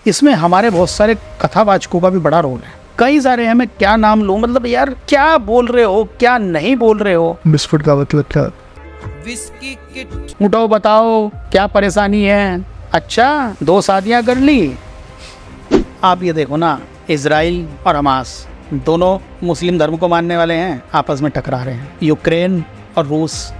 इसमें हमारे बहुत सारे कथावाचकों का भी बड़ा रोल है। कई सारे हैं, मैं क्या नाम लूं, मतलब यार क्या बोल रहे हो, क्या नहीं बोल रहे हो। बिस्कुट का मतलब क्या? Whisky kit. उठो बताओ क्या परेशानी है। अच्छा 2 शादियां कर ली। आप ये देखो ना, इजराइल और हमास दोनों मुस्लिम धर्म को मानने वाले हैं, आपस में टकरा रहे हैं। यूक्रेन और रूस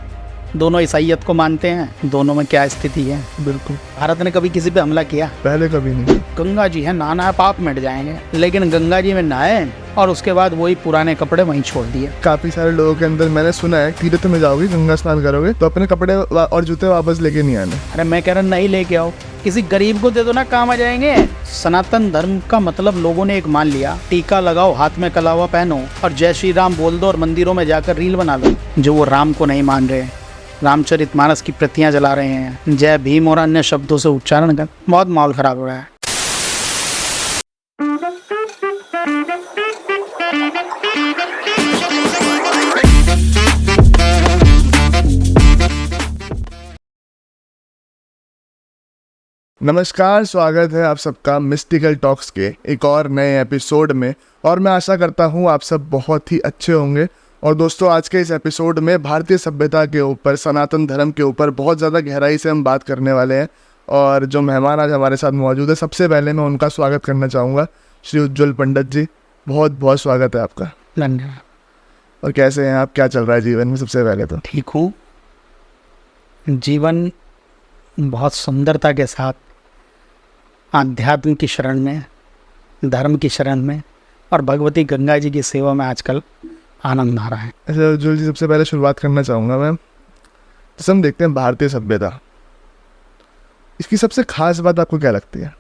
दोनों ईसाइयत को मानते हैं, दोनों में क्या स्थिति है। बिल्कुल। भारत ने कभी किसी पे हमला किया? पहले कभी नहीं। गंगा जी है, नहाना है पाप मिट जाएंगे, लेकिन गंगा जी में नहाए और उसके बाद वही पुराने कपड़े वहीं छोड़ दिए। काफी सारे लोगों के अंदर मैंने सुना है, तीर्थ में जाओगे, गंगा स्नान करोगे तो अपने कपड़े और जूते वापस लेके नहीं आने। अरे मैं कह रहा नहीं लेके आओ, किसी गरीब को दे दो ना, काम आ जाएंगे। सनातन धर्म का मतलब लोगों ने एक मान लिया, टीका लगाओ, हाथ में कलावा पहनो और जय श्री राम बोल दो और मंदिरों में जाकर रील बना लो। जो वो राम को नहीं मान रहे, रामचरितमानस की प्रतियां जला रहे हैं, जय भीम और अन्य शब्दों से उच्चारण कर, बहुत माहौल खराब हो रहा है। नमस्कार, स्वागत है आप सबका मिस्टिकल टॉक्स के एक और नए एपिसोड में। और मैं आशा करता हूँ आप सब बहुत ही अच्छे होंगे। और दोस्तों, आज के इस एपिसोड में भारतीय सभ्यता के ऊपर, सनातन धर्म के ऊपर बहुत ज़्यादा गहराई से हम बात करने वाले हैं। और जो मेहमान आज हमारे साथ मौजूद है, सबसे पहले मैं उनका स्वागत करना चाहूँगा, श्री उज्ज्वल पंडित जी। बहुत बहुत स्वागत है आपका। धन्यवाद। और कैसे हैं आप, क्या चल रहा है जीवन में? सबसे पहले तो ठीक हूँ, जीवन बहुत सुंदरता के साथ आध्यात्म की शरण में, धर्म की शरण में और भगवती गंगा जी की सेवा में आजकल आनंद आ रहा है। ऐसे उज्ज्वल जी, सबसे पहले शुरुआत करना चाहूँगा मैं, जैसे हम देखते हैं भारतीय सभ्यता, इसकी सबसे खास बात आपको क्या लगती है?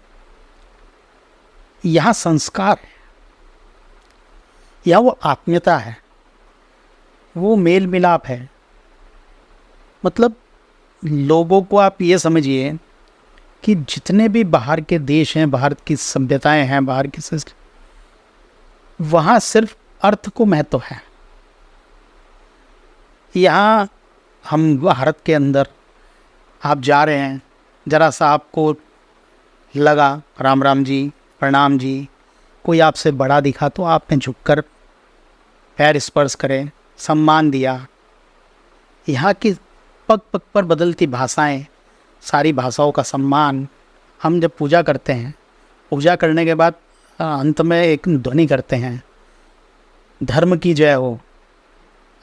यहाँ संस्कार है, यहाँ वो आत्मीयता है, वो मेल मिलाप है। मतलब लोगों को आप ये समझिए कि जितने भी बाहर के देश हैं, भारत की सभ्यताएं हैं, बाहर की संस्कृति, वहाँ सिर्फ अर्थ को महत्व है। यहाँ हम भारत के अंदर आप जा रहे हैं, जरा सा आपको लगा राम राम जी, प्रणाम जी, कोई आपसे बड़ा दिखा तो आपने झुककर पैर स्पर्श करें, सम्मान दिया। यहाँ की पग पग पर बदलती भाषाएं, सारी भाषाओं का सम्मान। हम जब पूजा करते हैं, पूजा करने के बाद अंत में एक ध्वनि करते हैं, धर्म की जय हो,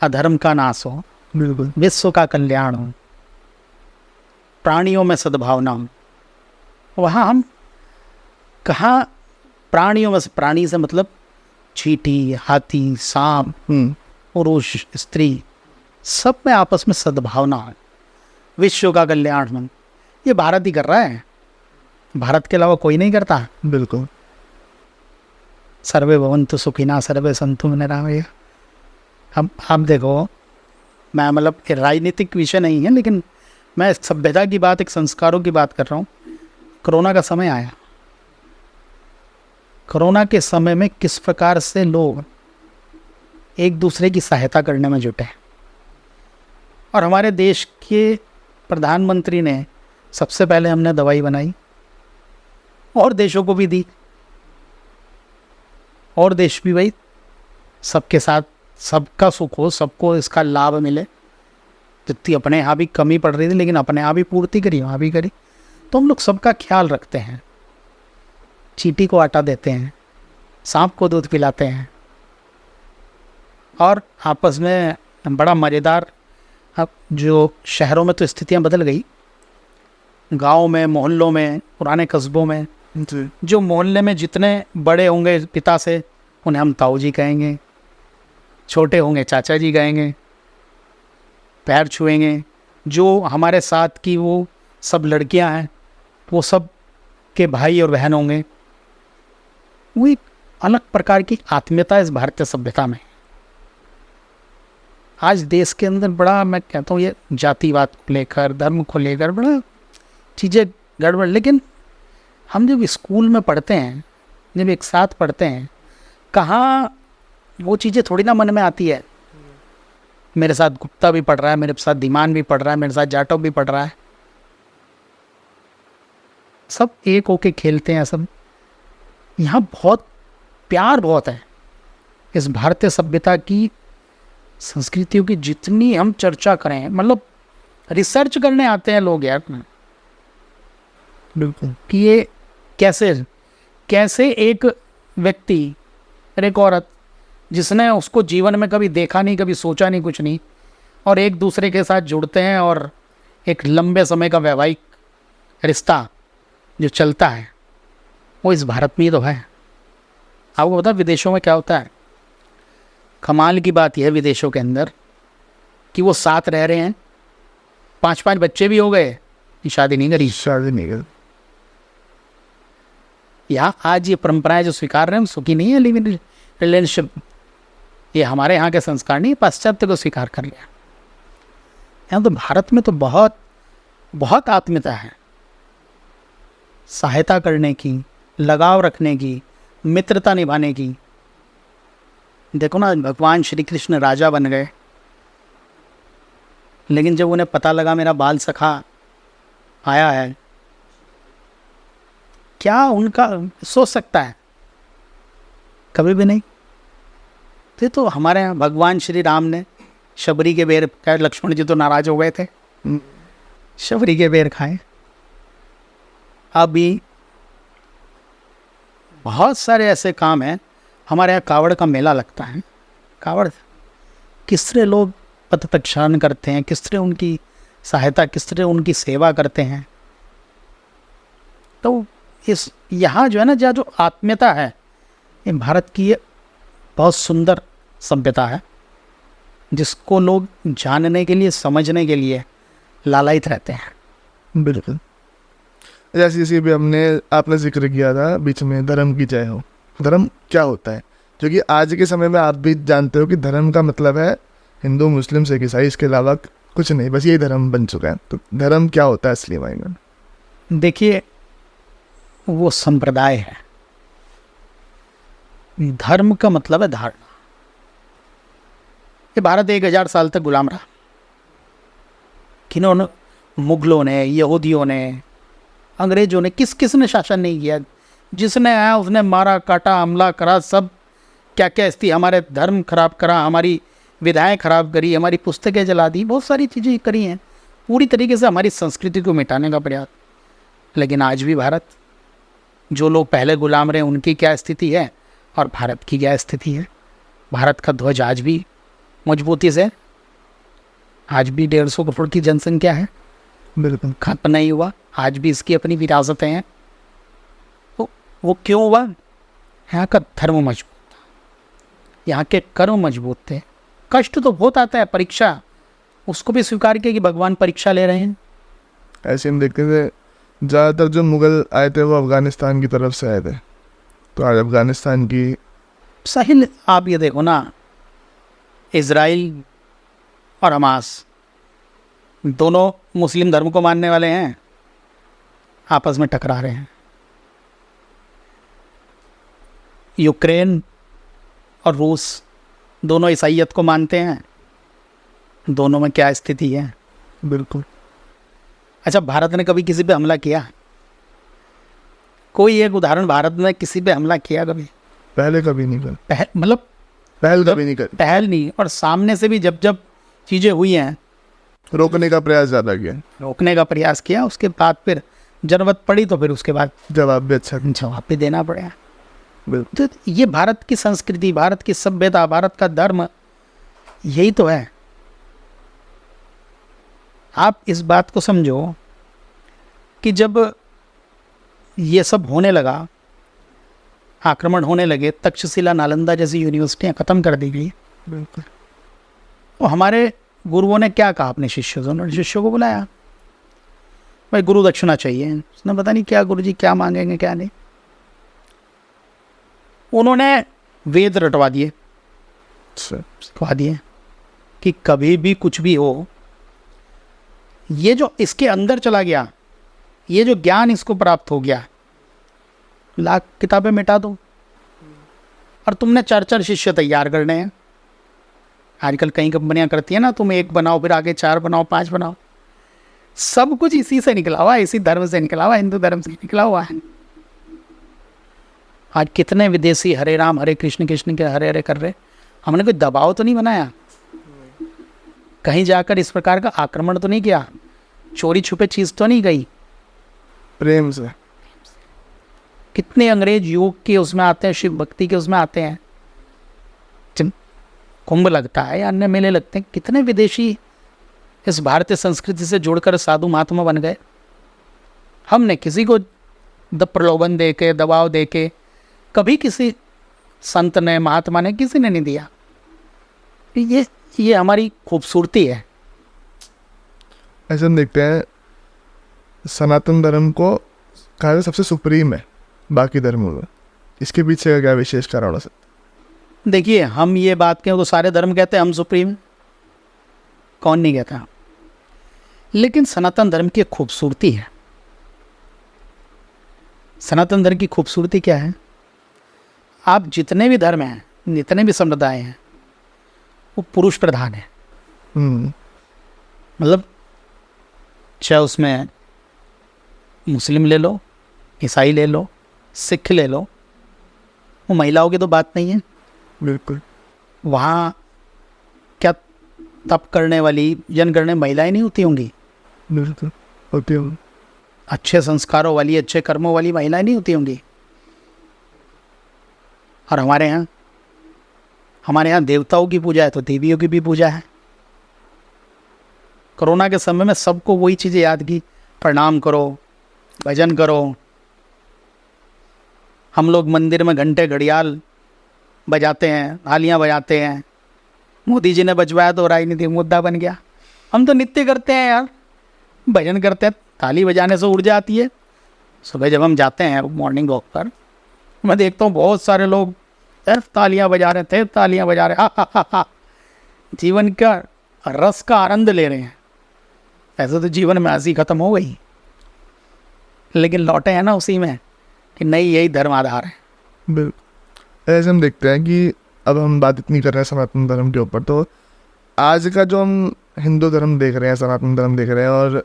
अधर्म का नाश हो, बिल्कुल। विश्व का कल्याण हो, प्राणियों में सद्भावना हो। वहाँ हम कहाँ प्राणियों में से, प्राणी से मतलब चींटी, हाथी, सांप, पुरुष, स्त्री, सब में आपस में सद्भावना है, विश्व का कल्याण हो। ये भारत ही कर रहा है, भारत के अलावा कोई नहीं करता। बिल्कुल। सर्वे भवन्तु सुखिनः सर्वे सन्तु निरामया। अब आप देखो, मैं मतलब राजनीतिक विषय नहीं है, लेकिन मैं सभ्यता की बात, एक संस्कारों की बात कर रहा हूँ। कोरोना का समय आया, कोरोना के समय में किस प्रकार से लोग एक दूसरे की सहायता करने में जुटे। और हमारे देश के प्रधानमंत्री ने सबसे पहले, हमने दवाई बनाई और देशों को भी दी, और देश भी भाई सबके साथ, सबका सुख हो, सबको इसका लाभ मिले। जितनी अपने यहाँ भी कमी पड़ रही थी, लेकिन अपने यहाँ भी पूर्ति करी, वहाँ भी करी। तो हम लोग सबका ख्याल रखते हैं, चींटी को आटा देते हैं, सांप को दूध पिलाते हैं, और आपस में बड़ा मज़ेदार। अब जो शहरों में तो स्थितियाँ बदल गई, गाँव में, मोहल्लों में, पुराने कस्बों में, जो मोहल्ले में जितने बड़े होंगे पिता से, उन्हें हम ताऊ जी कहेंगे, छोटे होंगे चाचा जी कहेंगे, पैर छुएंगे। जो हमारे साथ की वो सब लड़कियां हैं, वो सब के भाई और बहन होंगे। वो एक अलग प्रकार की आत्मीयता इस भारतीय सभ्यता में। आज देश के अंदर बड़ा, मैं कहता हूँ, ये जातिवाद को लेकर, धर्म को लेकर बड़ा चीज़ें गड़बड़। लेकिन हम जब स्कूल में पढ़ते हैं, जब एक साथ पढ़ते हैं, कहाँ वो चीज़ें थोड़ी ना मन में आती है। मेरे साथ गुप्ता भी पढ़ रहा है, मेरे साथ धीमान भी पढ़ रहा है, मेरे साथ जाटव भी पढ़ रहा है, सब एक होके खेलते हैं, सब यहाँ बहुत प्यार बहुत है इस भारतीय सभ्यता की, संस्कृतियों की। जितनी हम चर्चा करें, मतलब रिसर्च करने आते हैं लोग यार बिल्कुल। कि ये कैसे एक व्यक्ति और एक औरत जिसने उसको जीवन में कभी देखा नहीं, कभी सोचा नहीं, कुछ नहीं, और एक दूसरे के साथ जुड़ते हैं और एक लंबे समय का वैवाहिक रिश्ता जो चलता है वो इस भारत में ही तो है। आपको पता है विदेशों में क्या होता है? कमाल की बात यह है विदेशों के अंदर कि वो साथ रह रहे हैं, 5-5 बच्चे भी हो गए, शादी नहीं करी। शादी नहीं कर। यहाँ आज ये परंपराएं जो स्वीकार रहे हैं हम सुखी नहीं है लिव इन रिलेशनशिप। ये हमारे यहाँ के संस्कार नहीं, पाश्चात्य को स्वीकार कर लिया। यहाँ तो भारत में तो बहुत बहुत आत्मीयता है, सहायता करने की, लगाव रखने की, मित्रता निभाने की। देखो ना, भगवान श्री कृष्ण राजा बन गए, लेकिन जब उन्हें पता लगा मेरा बाल सखा आया है, क्या उनका सोच सकता है? कभी भी नहीं। तो ये तो हमारे यहाँ भगवान श्री राम ने शबरी के बेर खाए, लक्ष्मण जी तो नाराज हो गए थे, शबरी के बेर खाए। अभी बहुत सारे ऐसे काम हैं। हमारे यहाँ कावड़ का मेला लगता है। कावड़ किस तरह लोग पथ प्रक्षालन करते हैं, किस तरह उनकी सहायता, किस तरह उनकी सेवा करते हैं। तो इस यहाँ जो है ना, जहाँ जो आत्मीयता है, ये भारत की ये बहुत सुंदर सभ्यता है जिसको लोग जानने के लिए, समझने के लिए लालायित रहते हैं। बिल्कुल। जैसे भी आपने जिक्र किया था बीच में, धर्म की जय हो। धर्म क्या होता है? क्योंकि आज के समय में आप भी जानते हो कि धर्म का मतलब है हिंदू, मुस्लिम, सिख, ईसाई, इसके अलावा कुछ नहीं, बस यही धर्म बन चुका है। तो धर्म क्या होता है असली मायने में? देखिए, वो संप्रदाय है। धर्म का मतलब है धारणा। ये भारत 1000 साल तक गुलाम रहा। किन्होंने? मुगलों ने, यहूदियों ने, अंग्रेजों ने, किस ने शासन नहीं किया। जिसने आया उसने मारा, काटा, हमला करा, सब क्या क्या स्थिति, हमारे धर्म खराब करा, हमारी विधाएं खराब करी, हमारी पुस्तकें जला दी, बहुत सारी चीज़ें करी हैं पूरी तरीके से हमारी संस्कृति को मिटाने का प्रयास। लेकिन आज भी भारत, जो लोग पहले गुलाम रहे उनकी क्या स्थिति है और भारत की क्या स्थिति है। भारत का ध्वज आज भी मजबूती से, आज भी 150 करोड़ की जनसंख्या है, बिल्कुल खत्म नहीं हुआ। आज भी इसकी अपनी विरासतें हैं। तो वो क्यों हुआ? यहाँ का धर्म मजबूत था, यहाँ के कर्म मजबूत थे। कष्ट तो बहुत आता है, परीक्षा, उसको भी स्वीकार किया कि भगवान परीक्षा ले रहे हैं। ऐसे हम देखते थे ज़्यादातर जो मुग़ल आए थे वो अफ़गानिस्तान की तरफ से आए थे। तो आज अफ़गानिस्तान की सही, आप ये देखो ना, इज़राइल और हमास दोनों मुस्लिम धर्म को मानने वाले हैं, आपस में टकरा रहे हैं। यूक्रेन और रूस दोनों ईसाईयत को मानते हैं, दोनों में क्या स्थिति है। बिल्कुल। अच्छा, भारत ने कभी किसी पे हमला किया? कोई एक उदाहरण, भारत ने किसी पे हमला किया कभी? पहले कभी नहीं कर, मतलब पहल कभी नहीं कर, पहल नहीं। और सामने से भी जब जब चीज़ें हुई हैं, रोकने का प्रयास ज़्यादा किया, रोकने का प्रयास किया। उसके बाद फिर जरूरत पड़ी तो फिर उसके बाद जवाब भी अच्छा। जवाब भी देना पड़ा। बिल्कुल। तो ये भारत की संस्कृति, भारत की सभ्यता, भारत का धर्म, यही तो है। आप इस बात को समझो कि जब ये सब होने लगा, आक्रमण होने लगे, तक्षशिला, नालंदा जैसी यूनिवर्सिटियां ख़त्म कर दी गई। बिल्कुल। तो हमारे गुरुओं ने क्या कहा अपने शिष्यों से? उन्होंने शिष्यों को बुलाया, भाई गुरु दक्षिणा चाहिए। उसने पता नहीं क्या, गुरु जी क्या मांगेंगे क्या नहीं। उन्होंने वेद रटवा दिए, सिखवा दिए कि कभी भी कुछ भी हो, ये जो इसके अंदर चला गया, ये जो ज्ञान इसको प्राप्त हो गया, लाख किताबें मिटा दो। और तुमने 4-4 शिष्य तैयार करने हैं। आजकल कई कंपनियां करती हैं ना, तुम 1 बनाओ, फिर आगे 4 बनाओ, 5 बनाओ। सब कुछ इसी से निकला हुआ है, इसी धर्म से निकला हुआ है, हिंदू धर्म से निकला हुआ है। आज कितने विदेशी हरे राम हरे कृष्ण कृष्ण के हरे हरे कर रहे। हमने कोई दबाव तो नहीं बनाया, कहीं जाकर इस प्रकार का आक्रमण तो नहीं किया, चोरी छुपे चीज़ तो नहीं गई। प्रेम से। कितने अंग्रेज योग के उसमें आते हैं, शिव भक्ति के उसमें आते हैं, जब कुंभ लगता है या अन्य मेले लगते हैं, कितने विदेशी इस भारतीय संस्कृति से जुड़कर साधु महात्मा बन गए। हमने किसी को प्रलोभन दे के, दबाव दे के कभी किसी संत ने, महात्मा ने, किसी ने नहीं दिया। ये हमारी खूबसूरती है। ऐसे हम देखते हैं सनातन धर्म को कहा जाए सबसे सुप्रीम है बाकी धर्मों में, इसके पीछे का क्या विशेष कारण हो सकता? देखिए, हम ये बात कहें तो सारे धर्म कहते हैं हम सुप्रीम, कौन नहीं कहता, लेकिन सनातन धर्म की एक खूबसूरती है। सनातन धर्म की खूबसूरती क्या है? आप जितने भी धर्म हैं, जितने भी संप्रदाय हैं, वो पुरुष प्रधान है। मतलब चाहे उसमें मुस्लिम ले लो, ईसाई ले लो, सिख ले लो, वो महिलाओं की तो बात नहीं है। बिल्कुल। वहाँ क्या तप करने वाली, यज्ञ करने महिलाएं नहीं होती होंगी? बिल्कुल होती होंगी। अच्छे संस्कारों वाली, अच्छे कर्मों वाली महिलाएं नहीं होती होंगी? और हमारे यहाँ देवताओं की पूजा है तो देवियों की भी पूजा है। कोरोना के समय में सबको वही चीज़ें याद की, प्रणाम करो, भजन करो। हम लोग मंदिर में घंटे घड़ियाल बजाते हैं, थालियाँ बजाते हैं। मोदी जी ने बजवाया तो राजनीतिक मुद्दा बन गया। हम तो नित्य करते हैं यार, भजन करते हैं, ताली बजाने से ऊर्जा आती है। सुबह जब हम जाते हैं मॉर्निंग वॉक पर, मैं देखता हूँ बहुत सारे लोग तालियां बजा रहे थे, तालियां बजा रहे, हा। जीवन का रस का आनंद ले रहे हैं। ऐसे तो जीवन में हंसी खत्म हो गई, लेकिन लौटे हैं ना उसी में कि नहीं, यही धर्म आधार है। बिल्कुल। ऐसे हम देखते हैं कि अब हम बात इतनी कर रहे हैं सनातन धर्म के ऊपर, तो आज का जो हम हिंदू धर्म देख रहे हैं, सनातन धर्म देख रहे हैं, और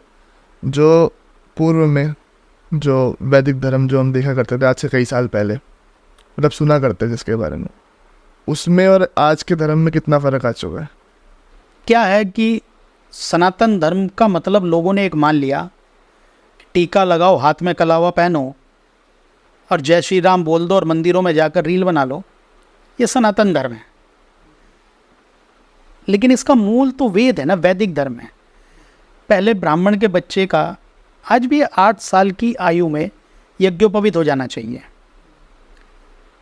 जो पूर्व में जो वैदिक धर्म जो हम देखा करते थे आज से कई साल पहले, मतलब सुना करते थे जिसके बारे में, उसमें और आज के धर्म में कितना फ़र्क आ चुका है? क्या है कि सनातन धर्म का मतलब लोगों ने एक मान लिया, टीका लगाओ, हाथ में कलावा पहनो और जय श्री राम बोल दो और मंदिरों में जाकर रील बना लो, ये सनातन धर्म है। लेकिन इसका मूल तो वेद है ना, वैदिक धर्म है। पहले ब्राह्मण के बच्चे का आज भी 8 साल की आयु में यज्ञोपवीत हो जाना चाहिए।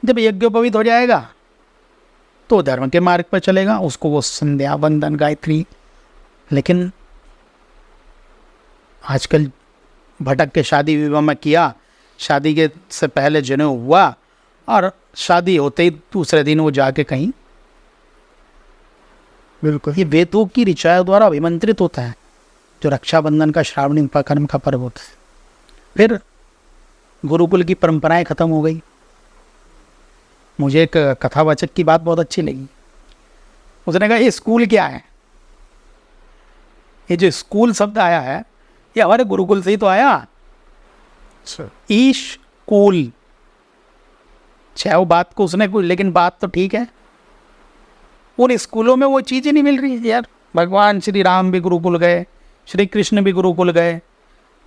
जब यज्ञोपवीत हो जाएगा तो धर्म के मार्ग पर चलेगा, उसको वो संध्या, वंदन, गायत्री। लेकिन आजकल भटक के शादी विवाह में किया, शादी के से पहले जनेऊ हुआ और शादी होते ही दूसरे दिन वो जाके कहीं, बिल्कुल। ये वेदों की ऋचाओं द्वारा अभिमंत्रित होता है, जो रक्षाबंधन का श्रावणी कर्म का पर्व होता है। फिर गुरुकुल की परंपराएं खत्म हो गई। मुझे एक कथावाचक की बात बहुत अच्छी लगी। उसने कहा ये स्कूल क्या है? ये जो स्कूल शब्द आया है ये हमारे गुरुकुल से ही तो आया। अच्छा। ईश कूल, चाहे वो बात को उसने कुछ, लेकिन बात तो ठीक है। उन स्कूलों में वो चीज़ें नहीं मिल रही है यार। भगवान श्री राम भी गुरुकुल गए, श्री कृष्ण भी गुरुकुल गए,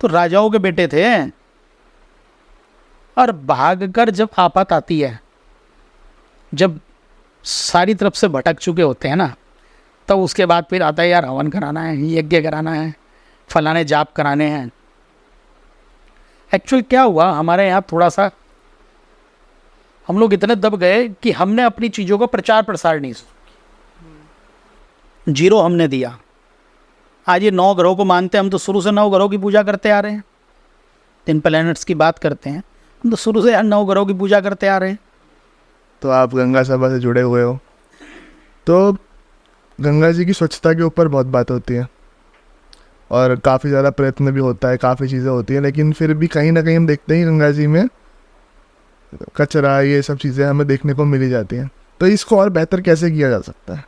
तो राजाओं के बेटे थे। और भागकर जब आफत आती है, जब सारी तरफ से भटक चुके होते हैं ना, तब उसके बाद फिर आता है यार हवन कराना है, यज्ञ कराना है, फलाने जाप कराने हैं। एक्चुअल क्या हुआ, हमारे यहाँ थोड़ा सा हम लोग इतने दब गए कि हमने अपनी चीज़ों का प्रचार प्रसार नहीं, जीरो हमने दिया। आज ये 9 ग्रहों को मानते हैं, हम तो शुरू से 9 ग्रहों की पूजा करते आ रहे हैं। 10 प्लैनेट्स की बात करते हैं, हम तो शुरू से यार 9 ग्रहों की पूजा करते आ रहे हैं। तो आप गंगा सभा से जुड़े हुए हो, तो गंगा जी की स्वच्छता के ऊपर बहुत बात होती है और काफ़ी ज़्यादा प्रयत्न भी होता है, काफ़ी चीज़ें होती हैं, लेकिन फिर भी कहीं ना कहीं हम देखते हैं गंगा जी में कचरा, ये सब चीज़ें हमें देखने को मिली जाती हैं। तो इसको और बेहतर कैसे किया जा सकता है?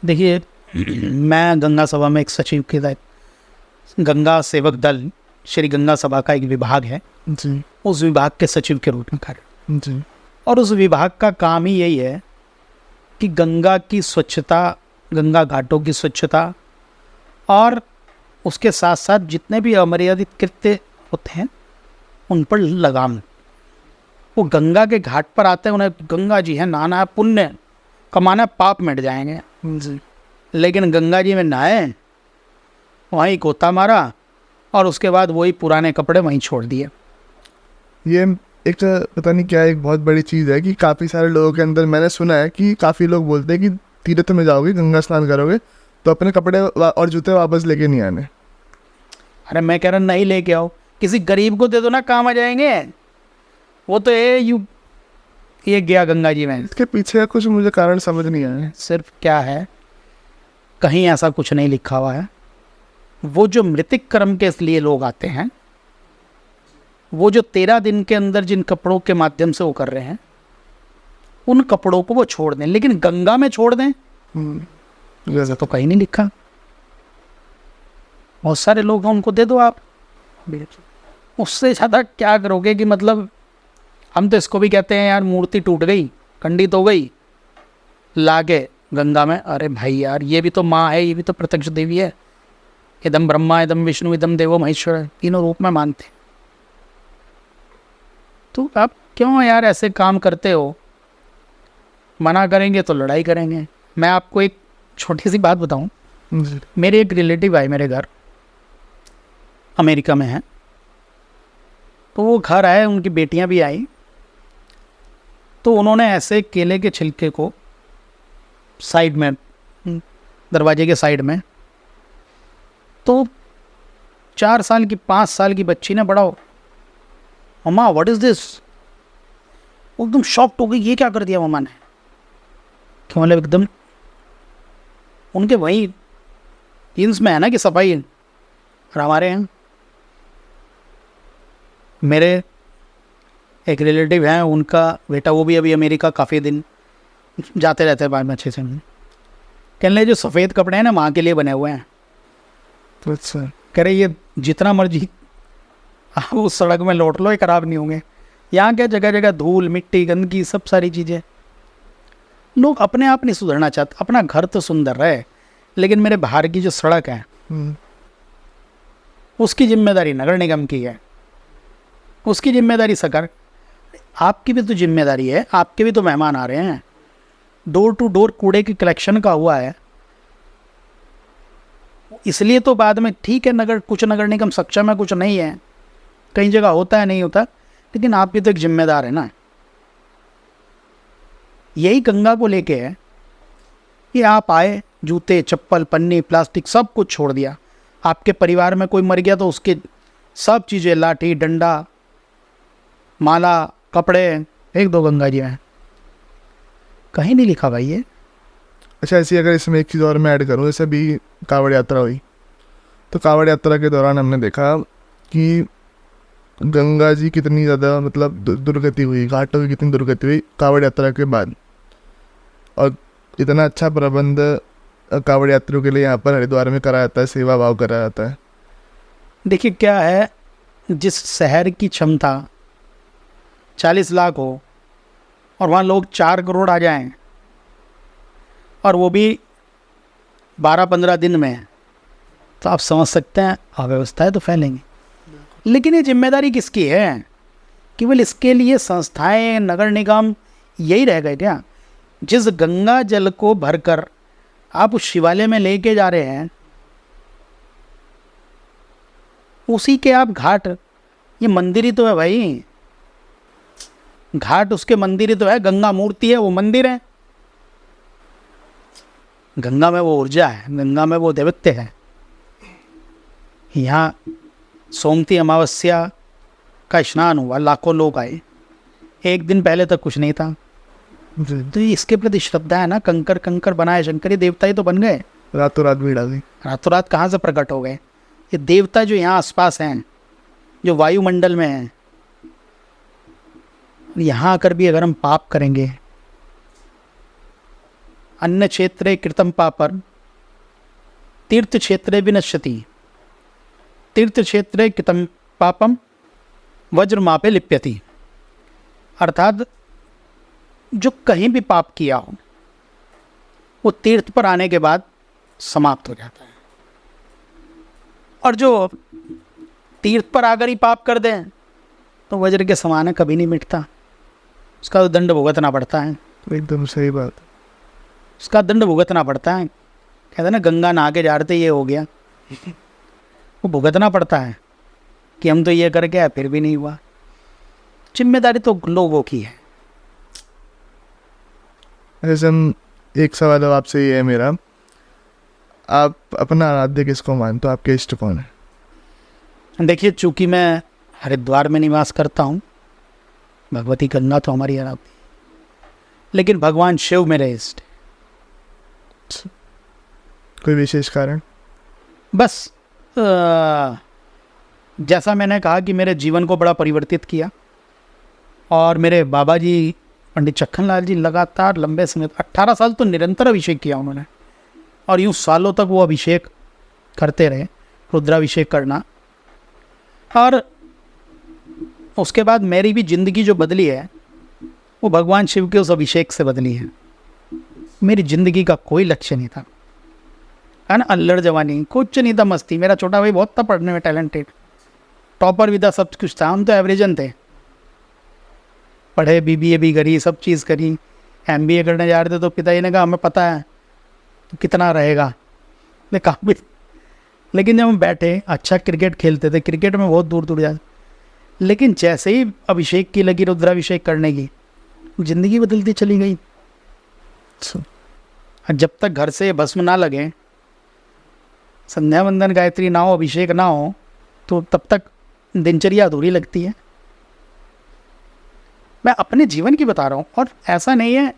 देखिए, मैं गंगा सभा में एक सचिव के दायित्व, गंगा सेवक दल श्री गंगा सभा का एक विभाग है जी। उस विभाग के सचिव के रूप में कार्य। जी। और उस विभाग का काम ही यही है कि गंगा की स्वच्छता, गंगा घाटों की स्वच्छता और उसके साथ साथ जितने भी अमर्यादित कृत्य होते हैं उन पर लगाम। वो गंगा के घाट पर आते हैं, उन्हें गंगा जी है, नहाना है, पुण्य कमाना है, पाप मिट जाएंगे। जी। लेकिन गंगा जी में नहाए, वहीं गोता मारा और उसके बाद वही पुराने कपड़े वहीं छोड़ दिए। ये एक पता नहीं क्या एक बहुत बड़ी चीज़ है कि काफ़ी सारे लोगों के अंदर मैंने सुना है कि काफ़ी लोग बोलते हैं कि तीर्थ में जाओगे, गंगा स्नान करोगे तो अपने कपड़े और जूते वापस लेके नहीं आने। अरे मैं कह रहा नहीं लेके आओ, किसी गरीब को दे दो ना, काम आ जाएंगे। वो तो ये गया गंगा जी में। इसके पीछे का कुछ मुझे कारण समझ नहीं आया। सिर्फ क्या है, कहीं ऐसा कुछ नहीं लिखा हुआ है। वो जो मृतिक कर्म के इसलिए लोग आते हैं, वो जो 13 दिन के अंदर जिन कपड़ों के माध्यम से वो कर रहे हैं, उन कपड़ों को वो छोड़ दें, लेकिन गंगा में छोड़ दें जैसे तो कहीं नहीं लिखा। बहुत सारे लोग हैं, उनको दे दो आप। उससे ज़्यादा क्या करोगे कि मतलब हम तो इसको भी कहते हैं यार, मूर्ति टूट गई, खंडित हो गई, लाके गंगा में। अरे भाई यार, ये भी तो माँ है, ये भी तो प्रत्यक्ष देवी है। इदम ब्रह्मा, इदम विष्णु, इदम देवो महेश्वर, तीनों रूप में मानते। तो आप क्यों यार ऐसे काम करते हो? मना करेंगे तो लड़ाई करेंगे। मैं आपको एक छोटी सी बात बताऊं। जी। मेरे एक रिलेटिव आए मेरे घर, अमेरिका में हैं। तो वो घर आए, उनकी बेटियां भी आई। तो उन्होंने ऐसे केले के छिलके को साइड में, दरवाजे के साइड में, तो 4 साल की 5 साल की बच्ची ने बड़ा, मम्मा व्हाट इज़ दिस? वो एकदम शॉक्ड हो गई, ये क्या कर दिया मम्मा ने? क्यों? मतलब एकदम उनके वही जीन्स में है ना कि सफाई, और हमारे यहाँ मेरे एक रिलेटिव हैं, उनका बेटा, वो भी अभी अमेरिका काफ़ी दिन जाते रहते हैं बाद में अच्छे से। कहने लगे जो सफ़ेद कपड़े हैं ना, माँ के लिए बने हुए हैं। तो अच्छा, कह रहे ये जितना मर्जी आप उस सड़क में लौट लो, ये ख़राब नहीं होंगे। यहाँ क्या जगह जगह धूल, मिट्टी, गंदगी, सब सारी चीज़ें। लोग अपने आप नहीं सुधरना चाहते। अपना घर तो सुंदर रहे, लेकिन मेरे बाहर की जो सड़क है उसकी जिम्मेदारी नगर निगम की है, उसकी जिम्मेदारी सरकार। आपकी भी तो जिम्मेदारी है, आपके भी तो मेहमान आ रहे हैं। डोर टू डोर कूड़े की कलेक्शन का हुआ है, इसलिए तो बाद में ठीक है, कुछ नगर निगम सक्षम है, कुछ नहीं है, कई जगह होता है, नहीं होता, लेकिन आप भी तो एक जिम्मेदार है ना। यही गंगा को लेके है कि आप आए, जूते, चप्पल, पन्नी, प्लास्टिक सब कुछ छोड़ दिया। आपके परिवार में कोई मर गया तो उसके सब चीज़ें, लाठी, डंडा, माला, कपड़े, एक दो गंगा जी में। कहीं नहीं लिखा भाई ये। अच्छा, ऐसी अगर इसमें एक चीज़ और मैं ऐड करूँ, जैसे अभी कांवड़ यात्रा हुई, तो कांवड़ यात्रा के दौरान हमने देखा कि गंगा जी कितनी ज़्यादा मतलब दुर्गति हुई, घाटों की कितनी दुर्गति हुई कांवड़ यात्रा के बाद। और इतना अच्छा प्रबंध कांवड़ यात्रियों के लिए यहाँ पर हरिद्वार में कराया जाता है, सेवा भाव कराया जाता है। देखिए क्या है, जिस शहर की क्षमता 40 लाख हो और वहाँ लोग 4 करोड़ आ जाएं, और वो भी 12-15 दिन में, तो आप समझ सकते हैं अव्यवस्थाएं तो फैलेंगी। लेकिन ये जिम्मेदारी किसकी है? केवल इसके लिए संस्थाएं, नगर निगम यही रह गए क्या? जिस गंगा जल को भरकर आप उस शिवालय में लेके जा रहे हैं, उसी के आप घाट, ये मंदिर ही तो है भाई, घाट उसके मंदिर ही तो है। गंगा मूर्ति है, वो मंदिर है। गंगा में वो ऊर्जा है, गंगा में वो दैवत्य है। यहाँ सोमती अमावस्या का स्नान हुआ, लाखों लोग आए, एक दिन पहले तक कुछ नहीं था। तो इसके प्रति श्रद्धा है ना। कंकर कंकर बनाए शंकरी, देवता ही तो बन गए। रातों रात भीड़ आ गई। रातों रात कहाँ से प्रकट हो गए? ये देवता जो यहाँ आसपास हैं, जो वायुमंडल में हैं, यहाँ आकर भी अगर हम पाप करेंगे, अन्य क्षेत्रे कृतम पापर तीर्थ क्षेत्रे विनश्यति, तीर्थ क्षेत्रे कृतम पापम वज्रमापे लिप्यति। अर्थात जो कहीं भी पाप किया हो वो तीर्थ पर आने के बाद समाप्त हो जाता है, और जो तीर्थ पर आकर ही पाप कर दें तो वज्र के समान है, कभी नहीं मिटता, उसका तो दंड भुगतना पड़ता है। एकदम सही बात। उसका दंड भुगतना पड़ता है। कहते हैं ना, गंगा नहा के जा रहे थे ये हो गया, वो भुगतना पड़ता है कि हम तो ये करके आए फिर भी नहीं हुआ। जिम्मेदारी तो लोगों की है। जैसे हम एक सवाल अब आपसे ये है मेरा, आप अपना आराध्य किसको मानते हो, आपके इष्ट कौन है? देखिए, चूंकि मैं हरिद्वार में निवास करता हूँ, भगवती गंगा तो हमारी आराध्य, लेकिन भगवान शिव मेरे इष्ट है। कोई विशेष कारण? बस जैसा मैंने कहा कि मेरे जीवन को बड़ा परिवर्तित किया, और मेरे बाबा जी पंडित चक्खन लाल जी लगातार लंबे समय 18 साल तो निरंतर अभिषेक किया उन्होंने, और यूँ सालों तक वो अभिषेक करते रहे, रुद्राभिषेक करना। और उसके बाद मेरी भी ज़िंदगी जो बदली है वो भगवान शिव के उस अभिषेक से बदली है। मेरी ज़िंदगी का कोई लक्ष्य नहीं था, है ना, अल्लड़ जवानी कुछ नहीं था, मस्ती। मेरा छोटा भाई बहुत था पढ़ने में, टैलेंटेड, टॉपर भी था, सब कुछ था, हम तो एवरेजन थे। पढ़े, बीबीए भी करी, सब चीज़ करी, एमबीए करने जा रहे थे तो पिताजी ने कहा हमें पता है तो कितना रहेगा, लेकिन जब हम बैठे, अच्छा क्रिकेट खेलते थे, क्रिकेट में बहुत दूर दूर जा, लेकिन जैसे ही अभिषेक की लगी, रुद्राभिषेक करने की, ज़िंदगी बदलती चली गई। जब तक घर से भस्म ना लगे, संध्या वंदन गायत्री ना हो, अभिषेक ना हो, तो तब तक दिनचर्या अधूरी लगती है। मैं अपने जीवन की बता रहा हूँ, और ऐसा नहीं है,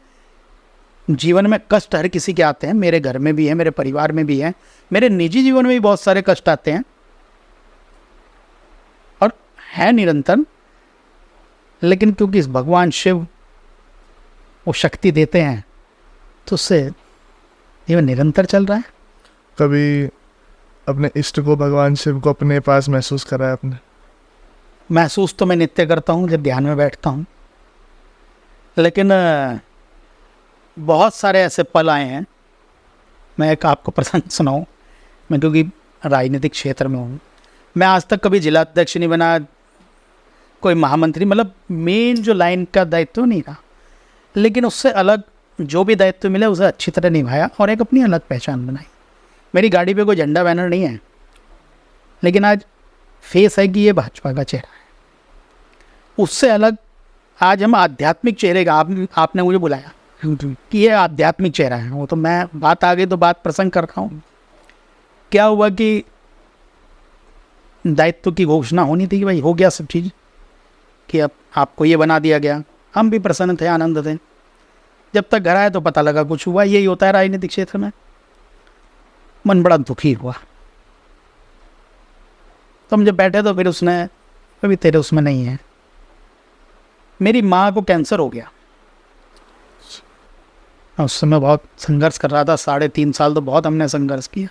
जीवन में कष्ट हर किसी के आते हैं, मेरे घर में भी है, मेरे परिवार में भी है, मेरे निजी जीवन में भी बहुत सारे कष्ट आते हैं और है निरंतर, लेकिन क्योंकि इस भगवान शिव वो शक्ति देते हैं तो उससे ये निरंतर चल रहा है। कभी अपने इष्ट को, भगवान शिव को अपने पास महसूस करा है आपने? महसूस तो मैं नित्य करता हूँ जब ध्यान में बैठता हूँ, लेकिन बहुत सारे ऐसे पल आए हैं। मैं एक आपको प्रसंग सुनाऊँ, मैं क्योंकि राजनीतिक क्षेत्र में हूँ, मैं आज तक कभी जिला अध्यक्ष नहीं बना, कोई महामंत्री, मतलब मेन जो लाइन का दायित्व नहीं था, लेकिन उससे अलग जो भी दायित्व मिले उसे अच्छी तरह निभाया और एक अपनी अलग पहचान बनाई। मेरी गाड़ी पे कोई झंडा बैनर नहीं है, लेकिन आज फेस है कि ये भाजपा का चेहरा है। उससे अलग आज हम आध्यात्मिक चेहरे का, आपने मुझे बुलाया कि ये आध्यात्मिक चेहरा है, वो तो मैं बात आ गई तो बात प्रसंग कर रहा हूँ। क्या हुआ कि दायित्व की घोषणा होनी थी कि भाई हो गया सब चीज़, कि अब आपको ये बना दिया गया। हम भी प्रसन्न थे, आनंद थे। जब तक घर आए तो पता लगा कुछ हुआ। यही होता है राजनीतिक क्षेत्र में। मन बड़ा दुखी हुआ। तो हम जब बैठे तो फिर उसने, अभी तेरे उसमें नहीं है, मेरी माँ को कैंसर हो गया। उस समय बहुत संघर्ष कर रहा था, 3.5 साल तो बहुत हमने संघर्ष किया।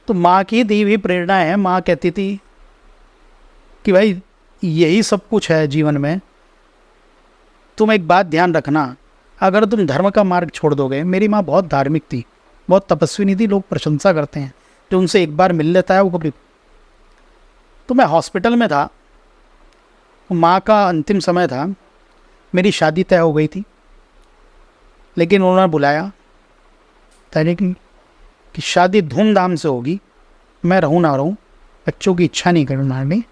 तो माँ की दी हुई प्रेरणा है। माँ कहती थी कि भाई यही सब कुछ है जीवन में, तुम एक बात ध्यान रखना, अगर तुम धर्म का मार्ग छोड़ दोगे। मेरी माँ बहुत धार्मिक थी, बहुत तपस्विनी थी, लोग प्रशंसा करते हैं, जो उनसे एक बार मिल लेता है वो कभी। तो मैं हॉस्पिटल में था, माँ का अंतिम समय था, मेरी शादी तय हो गई थी, लेकिन उन्होंने बुलाया तारीख कि शादी धूमधाम से होगी, मैं रहूँ ना रहूँ, बच्चों की इच्छा नहीं करूँ मारनी,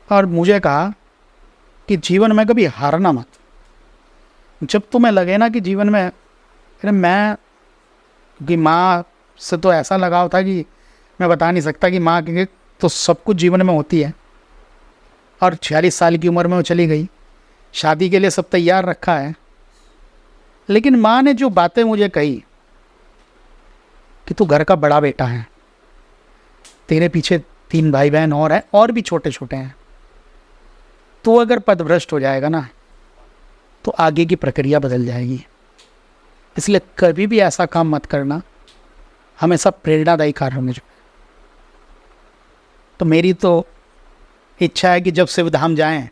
और मुझे कहा कि जीवन में कभी हारना मत। जब तुम्हें लगे ना कि जीवन में, अरे मैं, कि माँ से तो ऐसा लगाव था कि मैं बता नहीं सकता, कि माँ के तो सब कुछ जीवन में होती है, और 46 साल की उम्र में वो चली गई। शादी के लिए सब तैयार रखा है, लेकिन माँ ने जो बातें मुझे कही कि तू घर का बड़ा बेटा है, तेरे पीछे 3 भाई बहन और हैं, और भी छोटे छोटे हैं, तो अगर पदभ्रष्ट हो जाएगा ना तो आगे की प्रक्रिया बदल जाएगी। इसलिए कभी भी ऐसा काम मत करना, हमेशा प्रेरणादायी कार्यों में जो। तो मेरी तो इच्छा है कि जब शिवधाम जाएं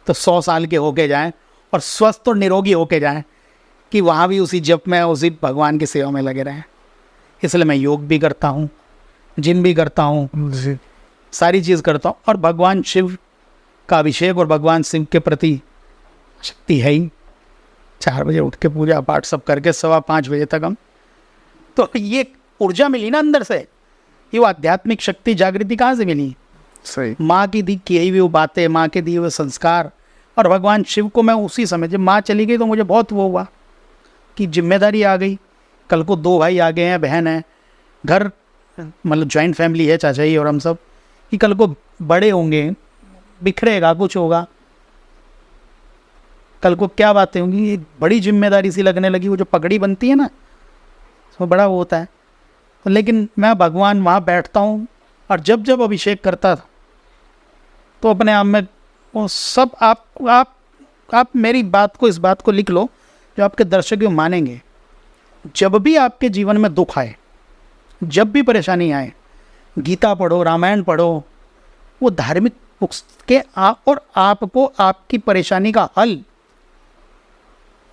तो 100 साल के होके जाएं और स्वस्थ और निरोगी होके जाएं, कि वहाँ भी उसी जप में, उसी भगवान की सेवा में लगे रहें। इसलिए मैं योग भी करता हूँ, जिम भी करता हूँ, जी। सारी चीज़ करता हूँ। और भगवान शिव का अभिषेक और भगवान शिव के प्रति शक्ति है ही। 4 बजे उठ के पूजा पाठ सब करके 5:15 बजे तक हम, तो ये ऊर्जा मिली ना अंदर से, ये वो आध्यात्मिक शक्ति जागृति कहाँ से मिली? सही। माँ की दी की हुई वो बातें, माँ के दिए हुए संस्कार। और भगवान शिव को मैं उसी समय, जब माँ चली गई तो मुझे बहुत वो हुआ कि जिम्मेदारी आ गई। कल को 2 भाई आ गए हैं, बहन है, घर मतलब जॉइंट फैमिली है, चाचा जी और हम सब, कि कल को बड़े होंगे, बिखरेगा, कुछ होगा, कल को क्या बातें होंगी, ये बड़ी जिम्मेदारी सी लगने लगी। वो जो पगड़ी बनती है ना, वो बड़ा वो होता है। तो लेकिन मैं भगवान वहाँ बैठता हूँ, और जब जब अभिषेक करता था तो अपने आप में वो सब, आप मेरी बात को, इस बात को लिख लो, जो आपके दर्शक मानेंगे। जब भी आपके जीवन में दुख आए, जब भी परेशानी आए, गीता पढ़ो, रामायण पढ़ो, वो धार्मिक पुस्तकें आप, और आपको आपकी परेशानी का हल